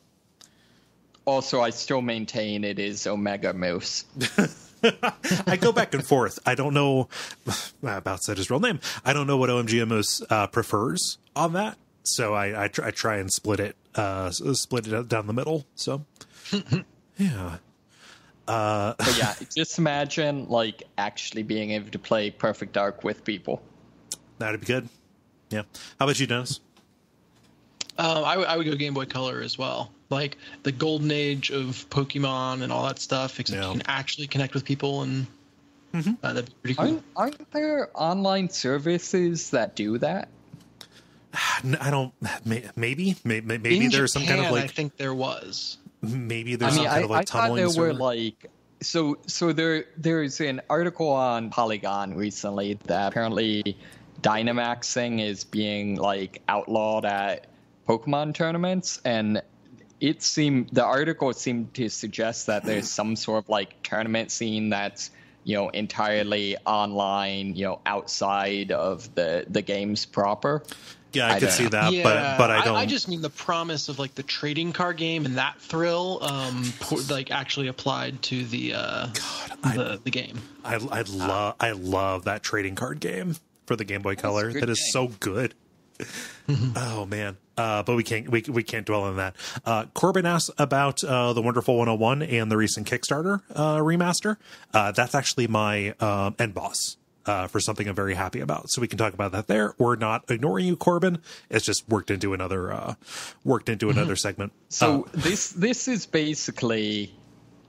Also, I still maintain it is Omega Moose. I go back and forth. I don't know about said his real name. I don't know what OMG Moose prefers on that, so I try and split it down the middle. So yeah. But yeah, just imagine like actually being able to play Perfect Dark with people. That'd be good. Yeah. How about you, Dennis? I would go Game Boy Color as well. Like the golden age of Pokemon and all that stuff, except you can actually connect with people, and that'd be pretty cool. Aren't there online services that do that? I don't. Maybe in there's some kind of like. I think there was. Maybe there's some kind of like tunneling. I thought there were like so there's an article on Polygon recently that apparently Dynamaxing is being like outlawed at Pokemon tournaments, and the article seemed to suggest that there's some sort of like tournament scene that's entirely online, outside of the games proper. Yeah, I could see that, yeah, but I don't. I just mean the promise of like the trading card game and that thrill, like actually applied to the game. I love that trading card game for the Game Boy Color. That is so good. Oh man. But we can't dwell on that. Corbin asks about the Wonderful 101 and the recent Kickstarter remaster. That's actually my end boss for something I'm very happy about. So we can talk about that there. We're not ignoring you, Corbin. It's just worked into another segment. So this is basically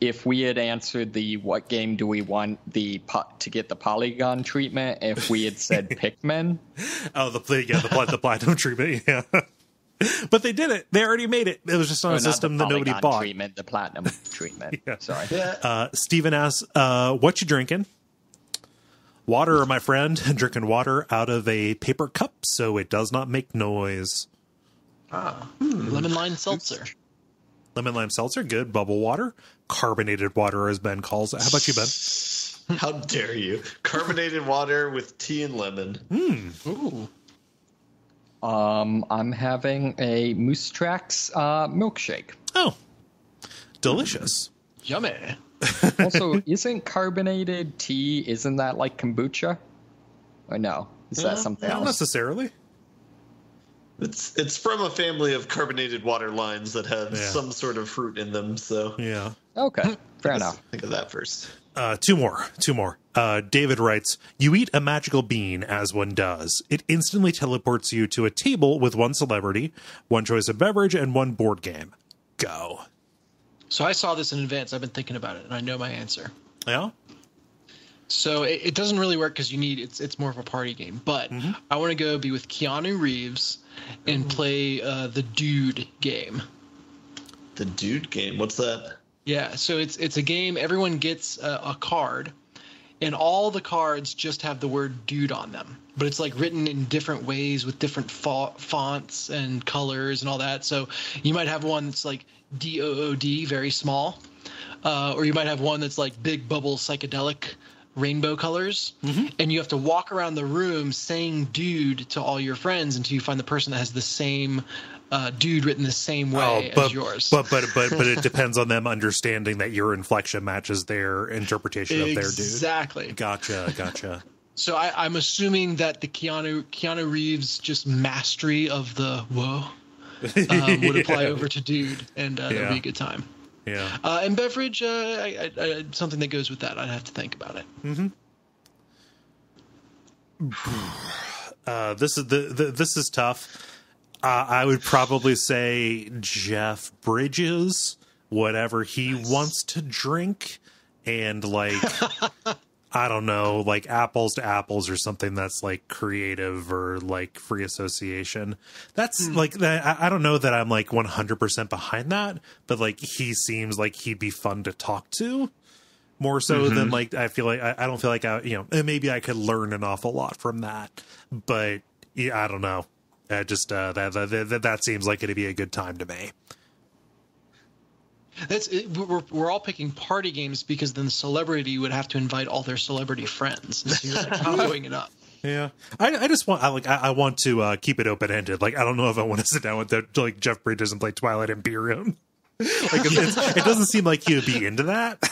if we had answered the what game do we want to get the Polygon treatment, if we had said Pikmin. Oh, the platinum treatment, yeah. But they did it. They already made it. It was just on a system that nobody bought. Treatment, the platinum treatment. Yeah. Sorry. Steven asks, what you drinking? Water, my friend. Drinking water out of a paper cup so it does not make noise. Lemon lime seltzer. Lemon lime seltzer, good. Bubble water. Carbonated water, as Ben calls it. How about you, Ben? How dare you? Carbonated water with tea and lemon. Ooh. I'm having a Moose Tracks milkshake. Oh, delicious. Yummy. Also, isn't carbonated tea, isn't that like kombucha? Or no? Is that something else? Not necessarily. It's from a family of carbonated water lines that have some sort of fruit in them, so... Yeah. Okay, fair enough. Think of that first. Two more. David writes, you eat a magical bean, as one does. It instantly teleports you to a table with one celebrity, one choice of beverage, and one board game. Go. So I saw this in advance. I've been thinking about it, and I know my answer. Yeah? So it doesn't really work because it's more of a party game. But I want to go be with Keanu Reeves and play the Dude game. The Dude game? What's that? Yeah, so it's a game. Everyone gets a card, and all the cards just have the word Dude on them. But it's like written in different ways with different fonts and colors and all that. So you might have one that's like DOOD, very small. Or you might have one that's like big bubble psychedelic rainbow colors, and you have to walk around the room saying "dude" to all your friends until you find the person that has the same "dude" written the same way as yours. But it depends on them understanding that your inflection matches their interpretation of their dude. Exactly. Gotcha. So I'm assuming that the Keanu Reeves just mastery of the whoa would apply over to dude, and that'd be a good time. Yeah. And beverage, something that goes with that. I'd have to think about it. This is tough. I would probably say Jeff Bridges, whatever he wants to drink, and like I don't know, like apples to apples or something that's like creative or like free association. That's like that. I don't know that I'm like 100% behind that, but like he seems like he'd be fun to talk to more so than like I feel like I don't feel like maybe I could learn an awful lot from that, but yeah, I don't know. Just that seems like it'd be a good time to me. That's it. We're all picking party games because then the celebrity would have to invite all their celebrity friends. So you're like comboing it up. Yeah, I just want I want to keep it open ended. Like I don't know if I want to sit down with like Jeff Bridges and play Twilight Imperium. Like it doesn't seem like he would be into that.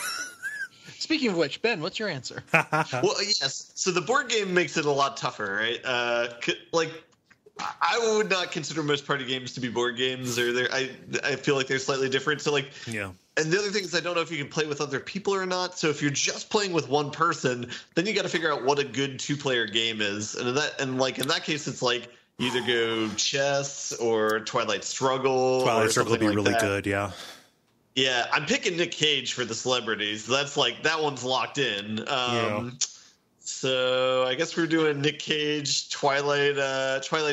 Speaking of which, Ben, what's your answer? Well, yes. So the board game makes it a lot tougher, right? Like I would not consider most party games to be board games, or I feel like they're slightly different. So like, yeah. And the other thing is I don't know if you can play with other people or not. So if you're just playing with one person, then you got to figure out what a good 2-player game is. And in that case, it's like you either go chess or Twilight Struggle. Twilight Struggle would be like really that. Good, yeah. Yeah, I'm picking Nick Cage for the celebrities. That's like that one's locked in. So I guess we're doing Nick Cage, Twilight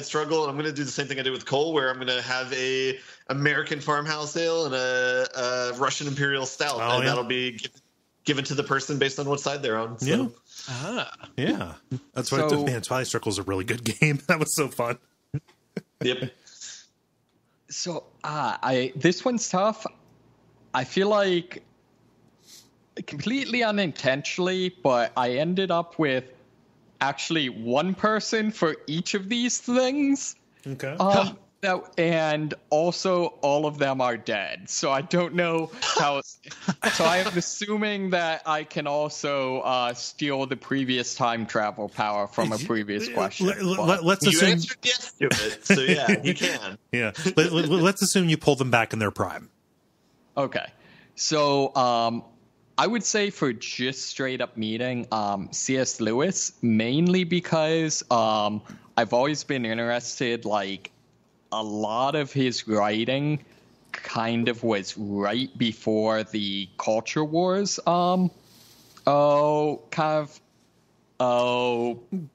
Struggle, and I'm going to do the same thing I did with Kole, where I'm going to have a American farmhouse ale and a Russian Imperial Stout, and that'll be given to the person based on what side they're on. So. Yeah, that's what. Man, Twilight Struggle is a really good game. That was so fun. Yep. So this one's tough. I feel like completely unintentionally, but I ended up with actually one person for each of these things. Okay. And also all of them are dead. So I don't know how. So I am assuming that I can also steal the previous time travel power from a previous question. Let's you assume answered yes to it, so yeah, you can. Yeah. Let's assume you pull them back in their prime. Okay. So I would say for just straight up meeting C.S. Lewis, mainly because I've always been interested, like a lot of his writing kind of was right before the culture wars.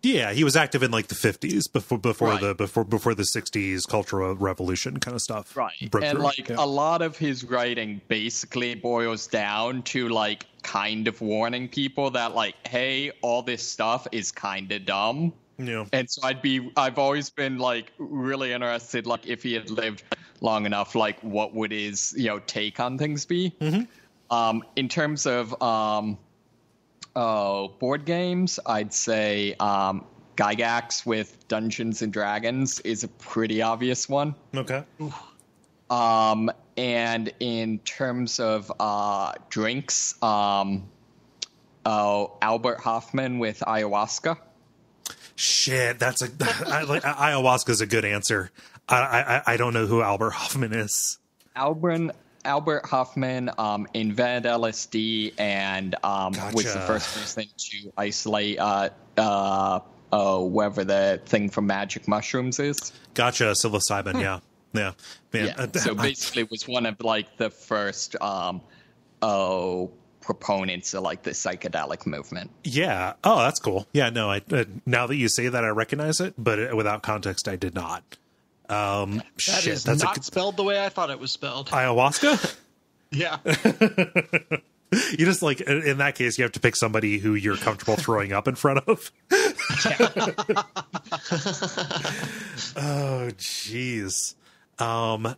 Yeah, he was active in like the 50s before Right. the 60s cultural revolution kind of stuff. Right. And like a lot of his writing basically boils down to like kind of warning people that like, hey, all this stuff is kind of dumb. Yeah. And so I've always been like really interested, like if he had lived long enough, like what would his, take on things be? Mm-hmm. In terms of board games, I'd say Gygax with Dungeons and Dragons is a pretty obvious one. Okay. And in terms of drinks, Albert Hoffman with ayahuasca. Shit, ayahuasca's a good answer. I don't know who Albert Hoffman is. Albert Hoffman invented LSD and was the first person to isolate whatever the thing from magic mushrooms is. Gotcha, psilocybin. Yeah, man. Yeah. So basically, was one of like the first proponents of like the psychedelic movement. Yeah. Oh, that's cool. Yeah. No, now that you say that, I recognize it, but without context, I did not. That's not spelled the way I thought it was spelled. Ayahuasca? Yeah. You just like, in that case, you have to pick somebody who you're comfortable throwing up in front of. Oh, jeez.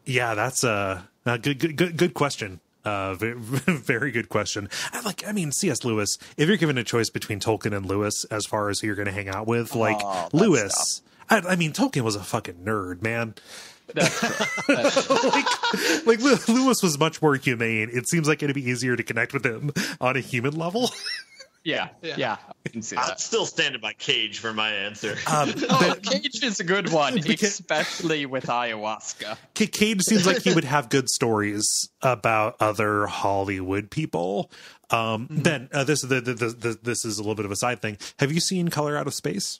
Yeah, that's a good question. Very good question. I mean, C.S. Lewis, if you're given a choice between Tolkien and Lewis as far as who you're going to hang out with, Lewis, I mean, Tolkien was a fucking nerd, man. That's true. like Lewis was much more humane. It seems like it'd be easier to connect with him on a human level. Yeah, I can see that. I'm still standing by Cage for my answer. Cage is a good one, especially with ayahuasca. Cage seems like he would have good stories about other Hollywood people. Ben, this is a little bit of a side thing. Have you seen Color Out of Space?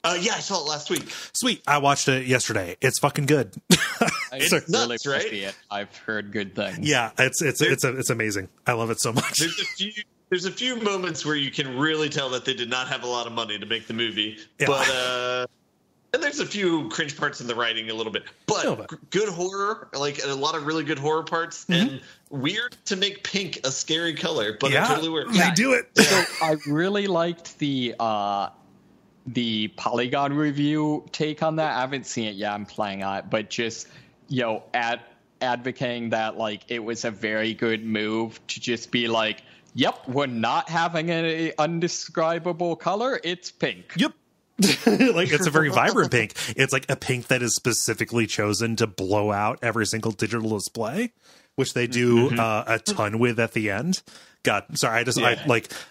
Yeah, I saw it last week. Sweet. I watched it yesterday. It's fucking good. It's really nuts, right? see it. I've heard good things. Yeah, it's amazing. I love it so much. There's a few moments where you can really tell that they did not have a lot of money to make the movie, Yeah. but and there's a few cringe parts in the writing a little bit, but good horror, like a lot of really good horror parts, and weird to make pink a scary color, but it totally works. They do it. So I really liked the Polygon review take on that. I haven't seen it yet. I'm playing on it, but just advocating that like it was a very good move to just be like, yep, we're not having an undescribable color. It's pink. Yep. Like it's a very vibrant pink. It's like a pink that is specifically chosen to blow out every single digital display, which they do a ton with at the end. God, sorry,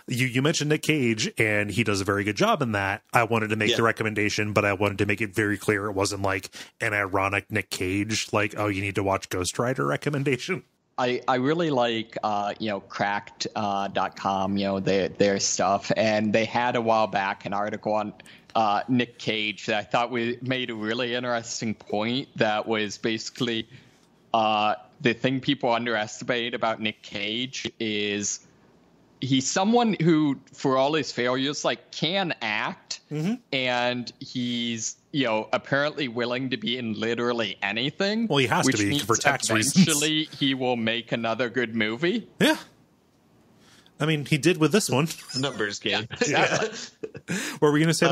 you mentioned Nick Cage, and he does a very good job in that. I wanted to make the recommendation, but I wanted to make it very clear it wasn't like an ironic Nick Cage, like, oh, you need to watch Ghost Rider recommendation. I really like cracked.com, their stuff, and they had a while back an article on Nick Cage that I thought made a really interesting point that was basically the thing people underestimate about Nick Cage is he's someone who, for all his failures, like can act, and he's apparently willing to be in literally anything. Well, he has to be for tax reasons. Eventually, he will make another good movie. Yeah. I mean, he did with this one. Numbers game. Exactly. What were we going to say?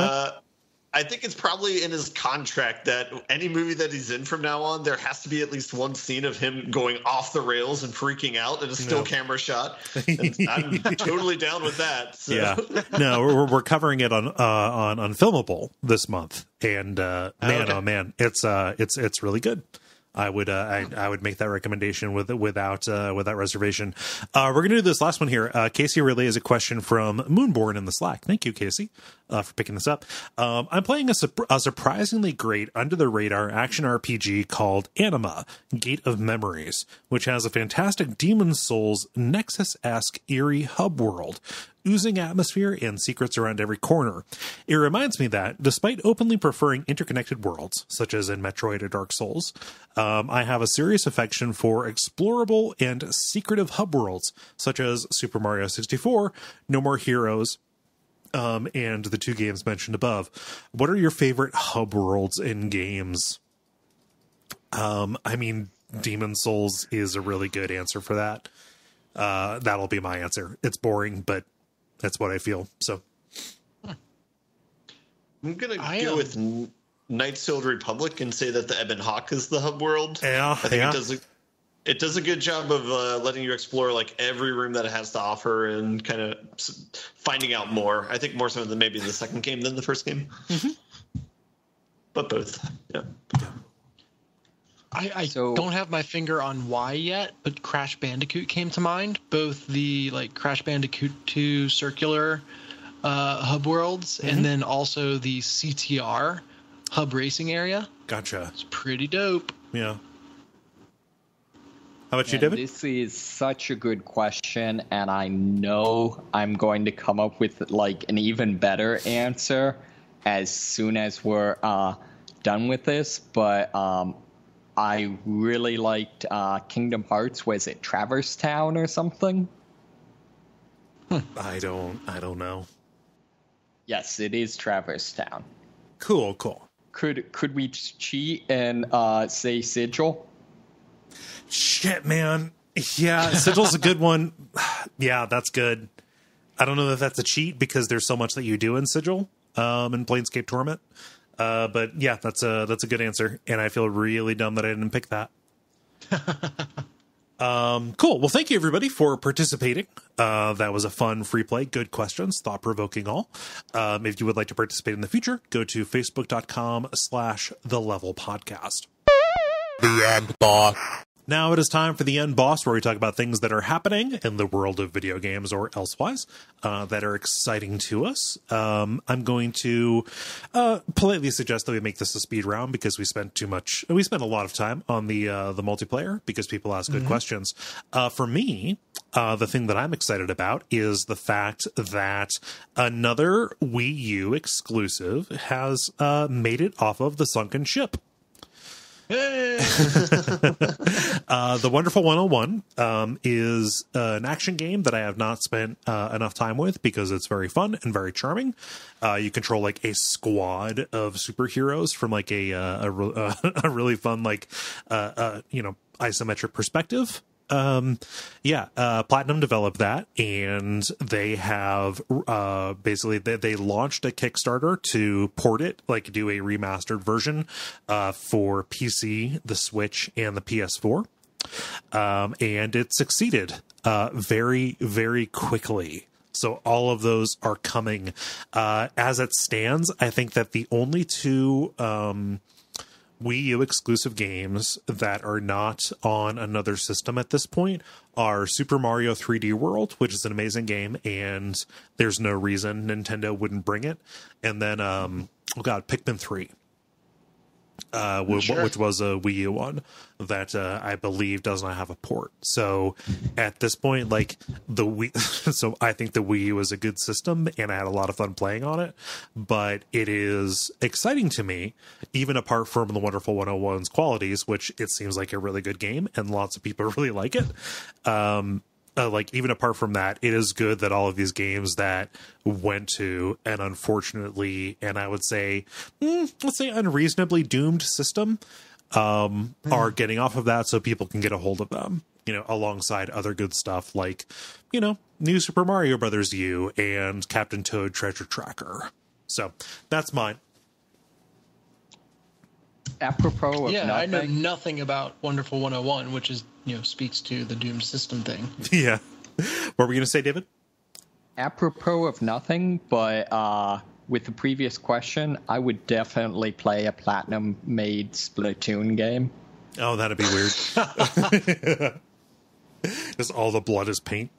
I think it's probably in his contract that any movie that he's in from now on, there has to be at least one scene of him going off the rails and freaking out in a still camera shot. And I'm totally down with that. So. Yeah, no, we're covering it on Unfilmable this month, and oh man, it's really good. I would make that recommendation without reservation. We're gonna do this last one here. Casey relays a question from Moonborn in the Slack. Thank you, Casey, for picking this up. I'm playing a surprisingly great under the radar action RPG called Anima: Gate of Memories, which has a fantastic Demon's Souls Nexus-esque eerie hub world, oozing atmosphere and secrets around every corner. It reminds me that, despite openly preferring interconnected worlds, such as in Metroid or Dark Souls, I have a serious affection for explorable and secretive hub worlds, such as Super Mario 64, No More Heroes, and the two games mentioned above. What are your favorite hub worlds in games? I mean, Demon's Souls is a really good answer for that. That'll be my answer. It's boring, but that's what I feel. So I'm going to go with Knights of the Old Republic and say that the Ebon Hawk is the hub world. Yeah, I think it does a good job of letting you explore like every room that it has to offer and kind of finding out more. I think more so than maybe the second game than the first game. But both. Yeah. I don't have my finger on why yet, but Crash Bandicoot came to mind. Both the Crash Bandicoot 2 circular hub worlds, and then also the CTR hub racing area. Gotcha. It's pretty dope. Yeah. How about you, David? This is such a good question, and I know I'm going to come up with an even better answer as soon as we're done with this, but I really liked Kingdom Hearts. Was it Traverse Town or something? I don't know. Yes, it is Traverse Town. Cool. Could we cheat and say Sigil? Shit, man. Yeah, Sigil's a good one. Yeah, that's good. I don't know if that's a cheat because there's so much that you do in Sigil in Planescape Torment. But yeah, that's a good answer, and I feel really dumb that I didn't pick that. Cool. Well, thank you everybody for participating. That was a fun free play. Good questions, thought provoking all. If you would like to participate in the future, go to facebook.com/thelevelpodcast. The end boss. Now it is time for the end boss, where we talk about things that are happening in the world of video games or elsewise that are exciting to us. I'm going to politely suggest that we make this a speed round because we spent a lot of time on the multiplayer because people ask good questions. For me, the thing that I'm excited about is the fact that another Wii U exclusive has made it off of the sunken ship. The Wonderful 101 is an action game that I have not spent enough time with because it's very fun and very charming. You control like a squad of superheroes from like a really fun isometric perspective. Platinum developed that, and they have basically they launched a Kickstarter to port it, like do a remastered version for PC, the Switch, and the PS4. And it succeeded very, very quickly. So all of those are coming. As it stands, I think that the only two Wii U exclusive games that are not on another system at this point are Super Mario 3D World, which is an amazing game, and there's no reason Nintendo wouldn't bring it. And then, Pikmin 3. Which was a Wii U one that I believe does not have a port. So at this point, like the Wii, so I think the Wii U is a good system, and I had a lot of fun playing on it. But it is exciting to me, even apart from the Wonderful 101's qualities, which it seems like a really good game, and lots of people really like it. Even apart from that, it is good that all of these games that went to an unfortunately, and I would say, let's say unreasonably doomed system, are getting off of that so people can get a hold of them, alongside other good stuff like, New Super Mario Brothers U and Captain Toad Treasure Tracker. So that's mine. Apropos of nothing. I know nothing about Wonderful 101, which is, speaks to the doomed system thing. Yeah. What were we going to say, David? Apropos of nothing, but with the previous question, I would definitely play a platinum-made Splatoon game. Oh, that'd be weird. Because all the blood is paint.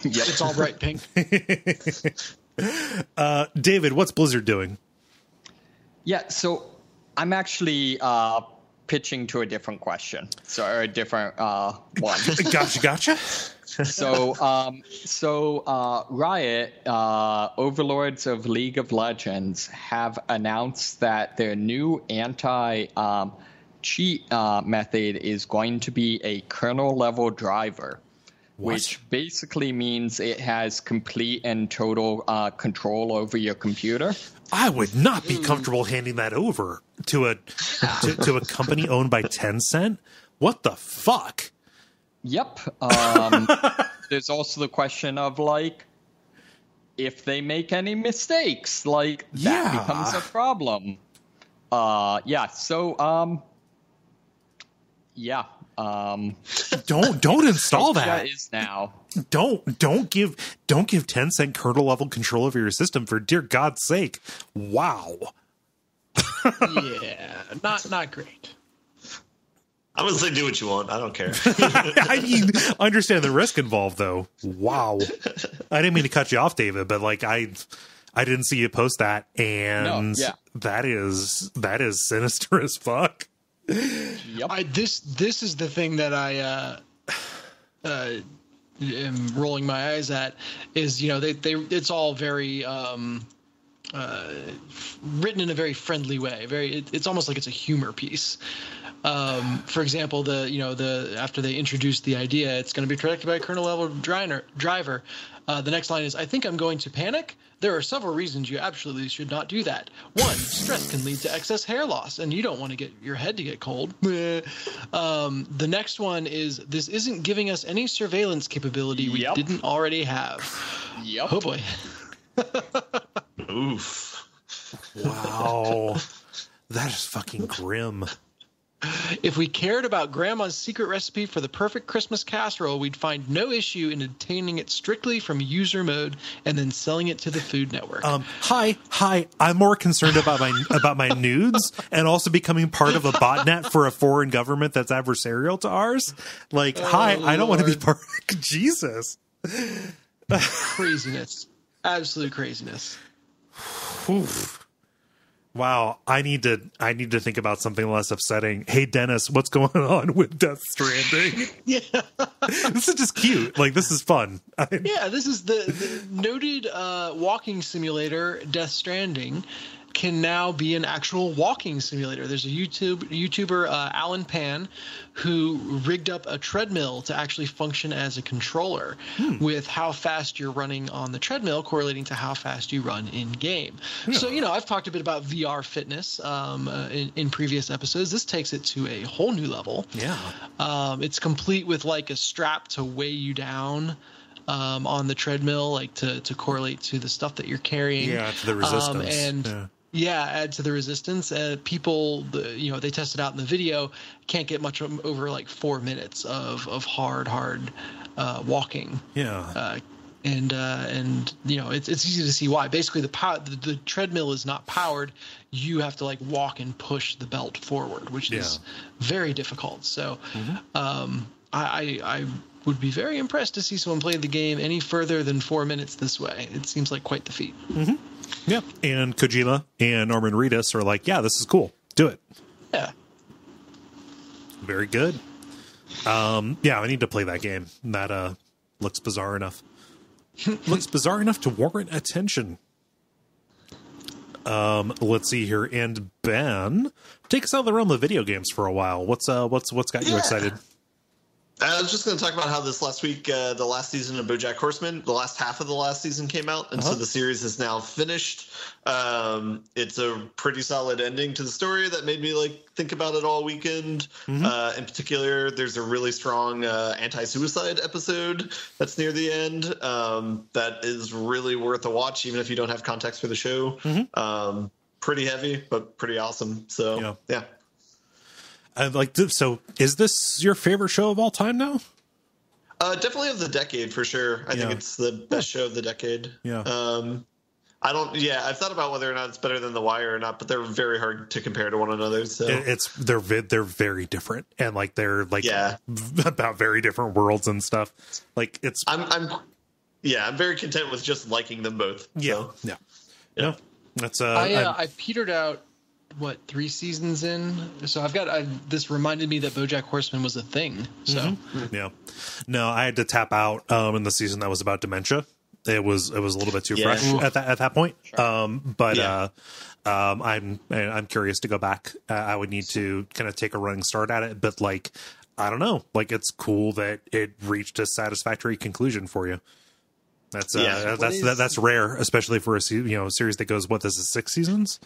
Yep. It's all bright pink. David, what's Blizzard doing? Yeah, so I'm actually pitching to a different question, so a different one. Gotcha. So Riot, overlords of League of Legends, have announced that their new anti-cheat method is going to be a kernel-level driver. What? Which basically means it has complete and total control over your computer. I would not be comfortable handing that over to a company owned by Tencent. What the fuck? Yep. There's also the question of if they make any mistakes, that becomes a problem. Don't install that. That is now. Don't give Tencent kernel level control over your system, for dear God's sake. Wow. Yeah, not great. I'm gonna say do what you want. I don't care. I mean, understand the risk involved, though. Wow. I didn't mean to cut you off, David, but I didn't see you post that, and that is sinister as fuck. Yep. This is the thing that I am rolling my eyes at is it's all very written in a very friendly way. It's almost like it's a humor piece. For example, after they introduced the idea, it's going to be protected by a kernel level driver. The next line is, "I think I'm going to panic. There are several reasons you absolutely should not do that. One, stress can lead to excess hair loss, and you don't want to get your head to get cold." The next one is, "This isn't giving us any surveillance capability we didn't already have." Yep. Oh boy. Oof. Wow. That is fucking grim. If we cared about Grandma's secret recipe for the perfect Christmas casserole, we'd find no issue in obtaining it strictly from user mode and then selling it to the Food Network. Hi. I'm more concerned about my nudes and also becoming part of a botnet for a foreign government that's adversarial to ours. Like, I don't want to be part of Jesus. Craziness. Absolute craziness. Oof. Wow, I need to think about something less upsetting. Hey Dennis, what's going on with Death Stranding? Yeah. This is just cute. Like, this is fun. Yeah, this is the noted walking simulator Death Stranding can now be an actual walking simulator. There's a YouTuber, Alan Pan, who rigged up a treadmill to actually function as a controller with how fast you're running on the treadmill correlating to how fast you run in game. Yeah. So, I've talked a bit about VR fitness in previous episodes. This takes it to a whole new level. Yeah. It's complete with like a strap to weigh you down on the treadmill, like to correlate to the stuff that you're carrying. Yeah, to the resistance. Add to the resistance. People, they tested out in the video, can't get much over like 4 minutes of hard walking. Yeah. And it's easy to see why. Basically, the treadmill is not powered. You have to like walk and push the belt forward, which is very difficult. So, I would be very impressed to see someone play the game any further than 4 minutes this way. It seems like quite the feat. Mm-hmm. Yeah, and Kojima and Norman Reedus are like, yeah, this is cool. Do it. Yeah. Very good. I need to play that game. That looks bizarre enough. Looks bizarre enough to warrant attention. Let's see here. And Ben, take us out of the realm of video games for a while. What's got you excited? I was just going to talk about how this last week, the last season of Bojack Horseman, the last half of the last season came out, and so the series is now finished. It's a pretty solid ending to the story that made me think about it all weekend. In particular, there's a really strong anti-suicide episode that's near the end that is really worth a watch, even if you don't have context for the show. Pretty heavy, but pretty awesome. So, yeah. So is this your favorite show of all time now? Definitely of the decade for sure. I think it's the best show of the decade. Yeah. I've thought about whether or not it's better than The Wire or not, but they're very hard to compare to one another. So they're very different, and they're about very different worlds and stuff. I'm very content with just liking them both. Yeah. So. No, that's I petered out. 3 seasons in? So this reminded me that Bojack Horseman was a thing. So no, I had to tap out in the season that was about dementia. It was a little bit too fresh at that point. Sure. I'm curious to go back. I would need to kind of take a running start at it, but I don't know. It's cool that it reached a satisfactory conclusion for you. That's rare, especially for a series that goes. This is 6 seasons.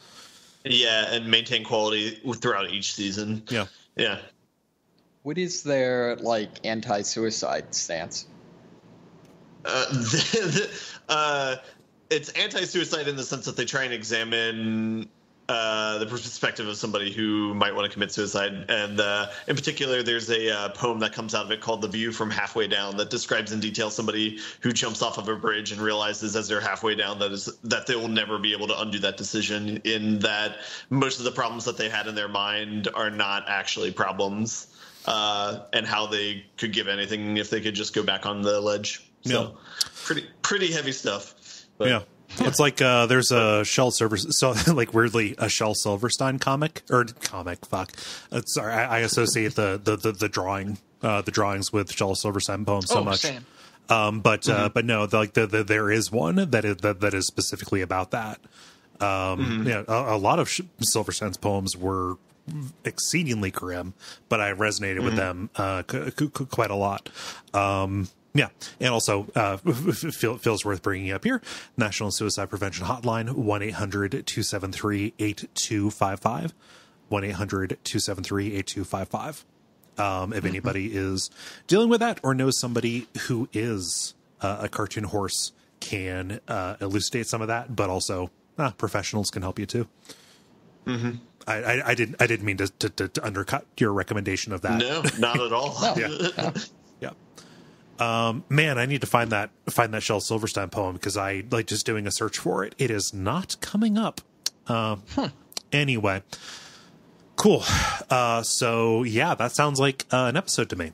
Yeah, and maintain quality throughout each season. Yeah. Yeah. What is their anti-suicide stance? It's anti-suicide in the sense that they try and examine the perspective of somebody who might want to commit suicide. And in particular, there's a poem that comes out of it called The View from Halfway Down that describes in detail somebody who jumps off of a bridge and realizes as they're halfway down that they will never be able to undo that decision, in that most of the problems that they had in their mind are not actually problems, and how they could give anything if they could just go back on the ledge. So pretty heavy stuff. But, yeah. It's there's a Shel weirdly a Shel Silverstein comic. Fuck. Sorry, I associate the drawings with Shel Silverstein poems so much. Same. But no, there is one that is specifically about that. A lot of Silverstein's poems were exceedingly grim, but I resonated with them quite a lot. Yeah, and also feels worth bringing up here. National Suicide Prevention Hotline, 1-800-273-8255, 1-800-273-8255. If anybody is dealing with that or knows somebody who is a cartoon horse, can elucidate some of that, but also professionals can help you too. Mm-hmm. I didn't mean to undercut your recommendation of that. No, not at all. Yeah. Man, I need to find that Shel Silverstein poem, because I like just doing a search for it. It is not coming up. Anyway, cool. So yeah, that sounds like an episode to me.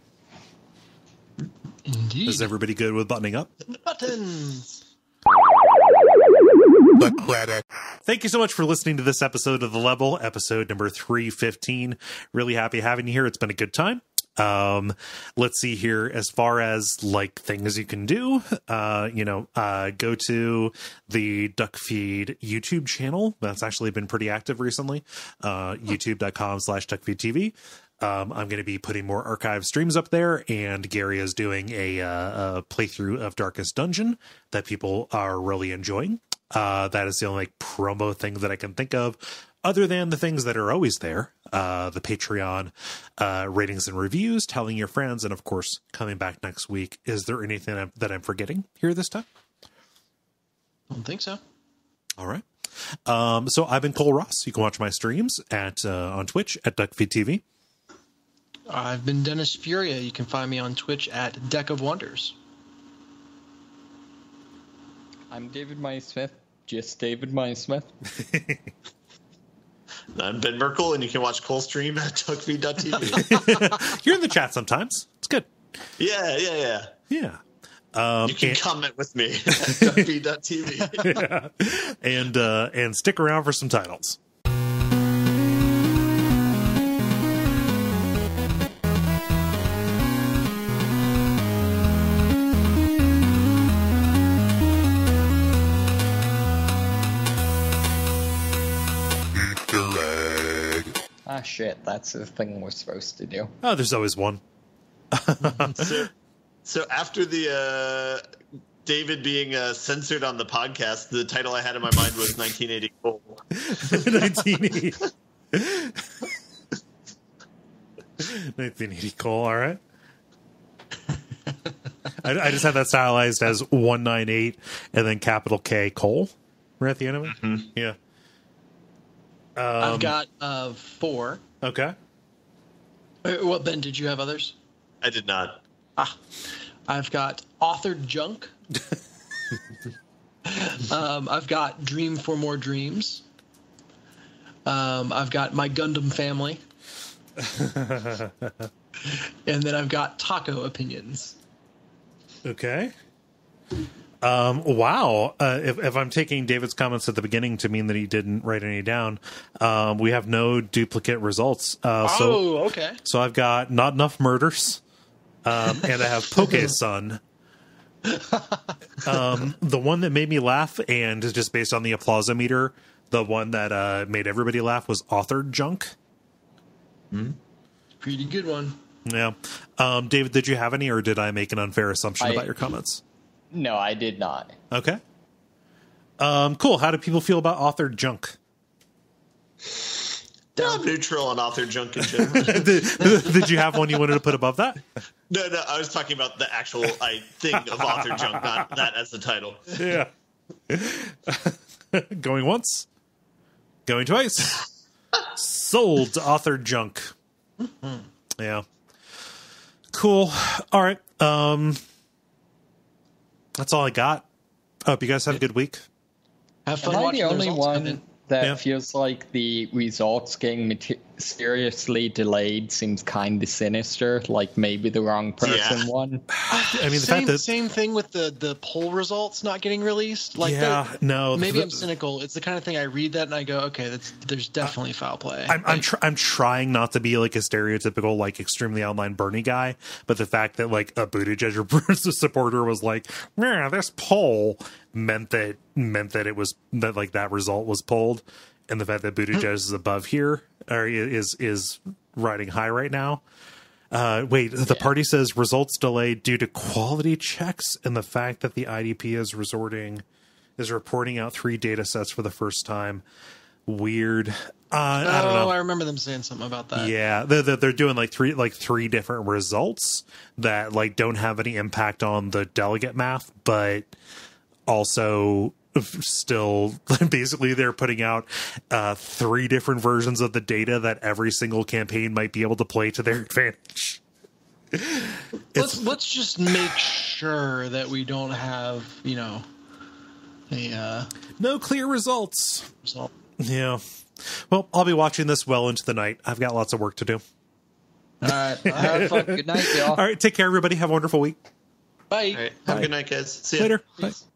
Indeed. Is everybody good with buttoning up? Buttons. The credit. Thank you so much for listening to this episode of The Level, episode number 315. Really happy having you here. It's been a good time. Let's see here, as far as like things you can do, go to the Duckfeed YouTube channel. That's actually been pretty active recently. youtube.com/DuckFeed.tv. I'm going to be putting more archive streams up there, and Gary is doing a playthrough of Darkest Dungeon that people are really enjoying. That is the only promo thing that I can think of, other than the things that are always there. The Patreon ratings and reviews, telling your friends, and of course, coming back next week. Is there anything that I'm forgetting here this time? I don't think so. All right. So I've been Kole Ross. You can watch my streams on Twitch at Duckfeed.tv. I've been Dennis Furia. You can find me on Twitch at Deck of Wonders. I'm David Smith. Just David Smith. I'm Ben Merkel, and you can watch Kole stream at Duckfeed.tv. You're in the chat sometimes. It's good. Yeah. Yeah. You can comment with me at Duckfeed.tv. Yeah. And stick around for some titles. Ah, shit, that's the thing we're supposed to do. Oh, there's always one. So after the David being censored on the podcast, the title I had in my mind was 1980 Kole. 1980. 1980 Kole, all right. I just had that stylized as 198 and then capital K Kole right at the end of it. Mm-hmm. Yeah. I've got 4. Okay. Well, Ben, did you have others? I did not. I've got authored junk. I've got Dream for More Dreams. I've got My Gundam Family. And then I've got Taco Opinions. Okay. Wow. If I'm taking David's comments at the beginning to mean that he didn't write any down, we have no duplicate results. Okay. So I've got Not Enough Murders, and I have Poke-san. The one that made me laugh, and is just based on the applausometer, the one that made everybody laugh was Authored Junk. Pretty good one. Yeah. David, did you have any, or did I make an unfair assumption about your comments? No, I did not. Okay. Cool. How do people feel about Authored Junk? I'm neutral on Authored Junk in general. Did you have one you wanted to put above that? No, I was talking about the actual thing of Authored Junk, not that as the title. Yeah. Going once. Going twice. Sold to Authored Junk. Yeah. Cool. All right. That's all I got. I hope you guys have a good week. Have fun Am I watching the only results come one in. that feels like the results getting mysteriously delayed seems kind of sinister? Like maybe the wrong person won? I mean, the same, fact that... same thing with the poll results not getting released. Like, no. Maybe I'm cynical. It's the kind of thing I read that and I go, okay, there's definitely foul play. I'm trying not to be like a stereotypical, like extremely online Bernie guy, but the fact that like a Buttigieg supporter was like, yeah, this poll meant that it was that like that result was pulled, and the fact that Buttigieg is above here or is riding high right now. The party says results delayed due to quality checks and the fact that the IDP is reporting out 3 data sets for the first time. Weird. I don't know. I remember them saying something about that. Yeah, they're doing like three different results that like don't have any impact on the delegate math, but also still basically they're putting out 3 different versions of the data that every single campaign might be able to play to their advantage. Let's just make sure that we don't have, no clear results. result. Yeah. Well, I'll be watching this well into the night. I've got lots of work to do. All right. Have fun. Good night, y'all. All right. Take care, everybody. Have a wonderful week. Bye. All right. Have a good night, guys. See ya. Later. Peace. Bye.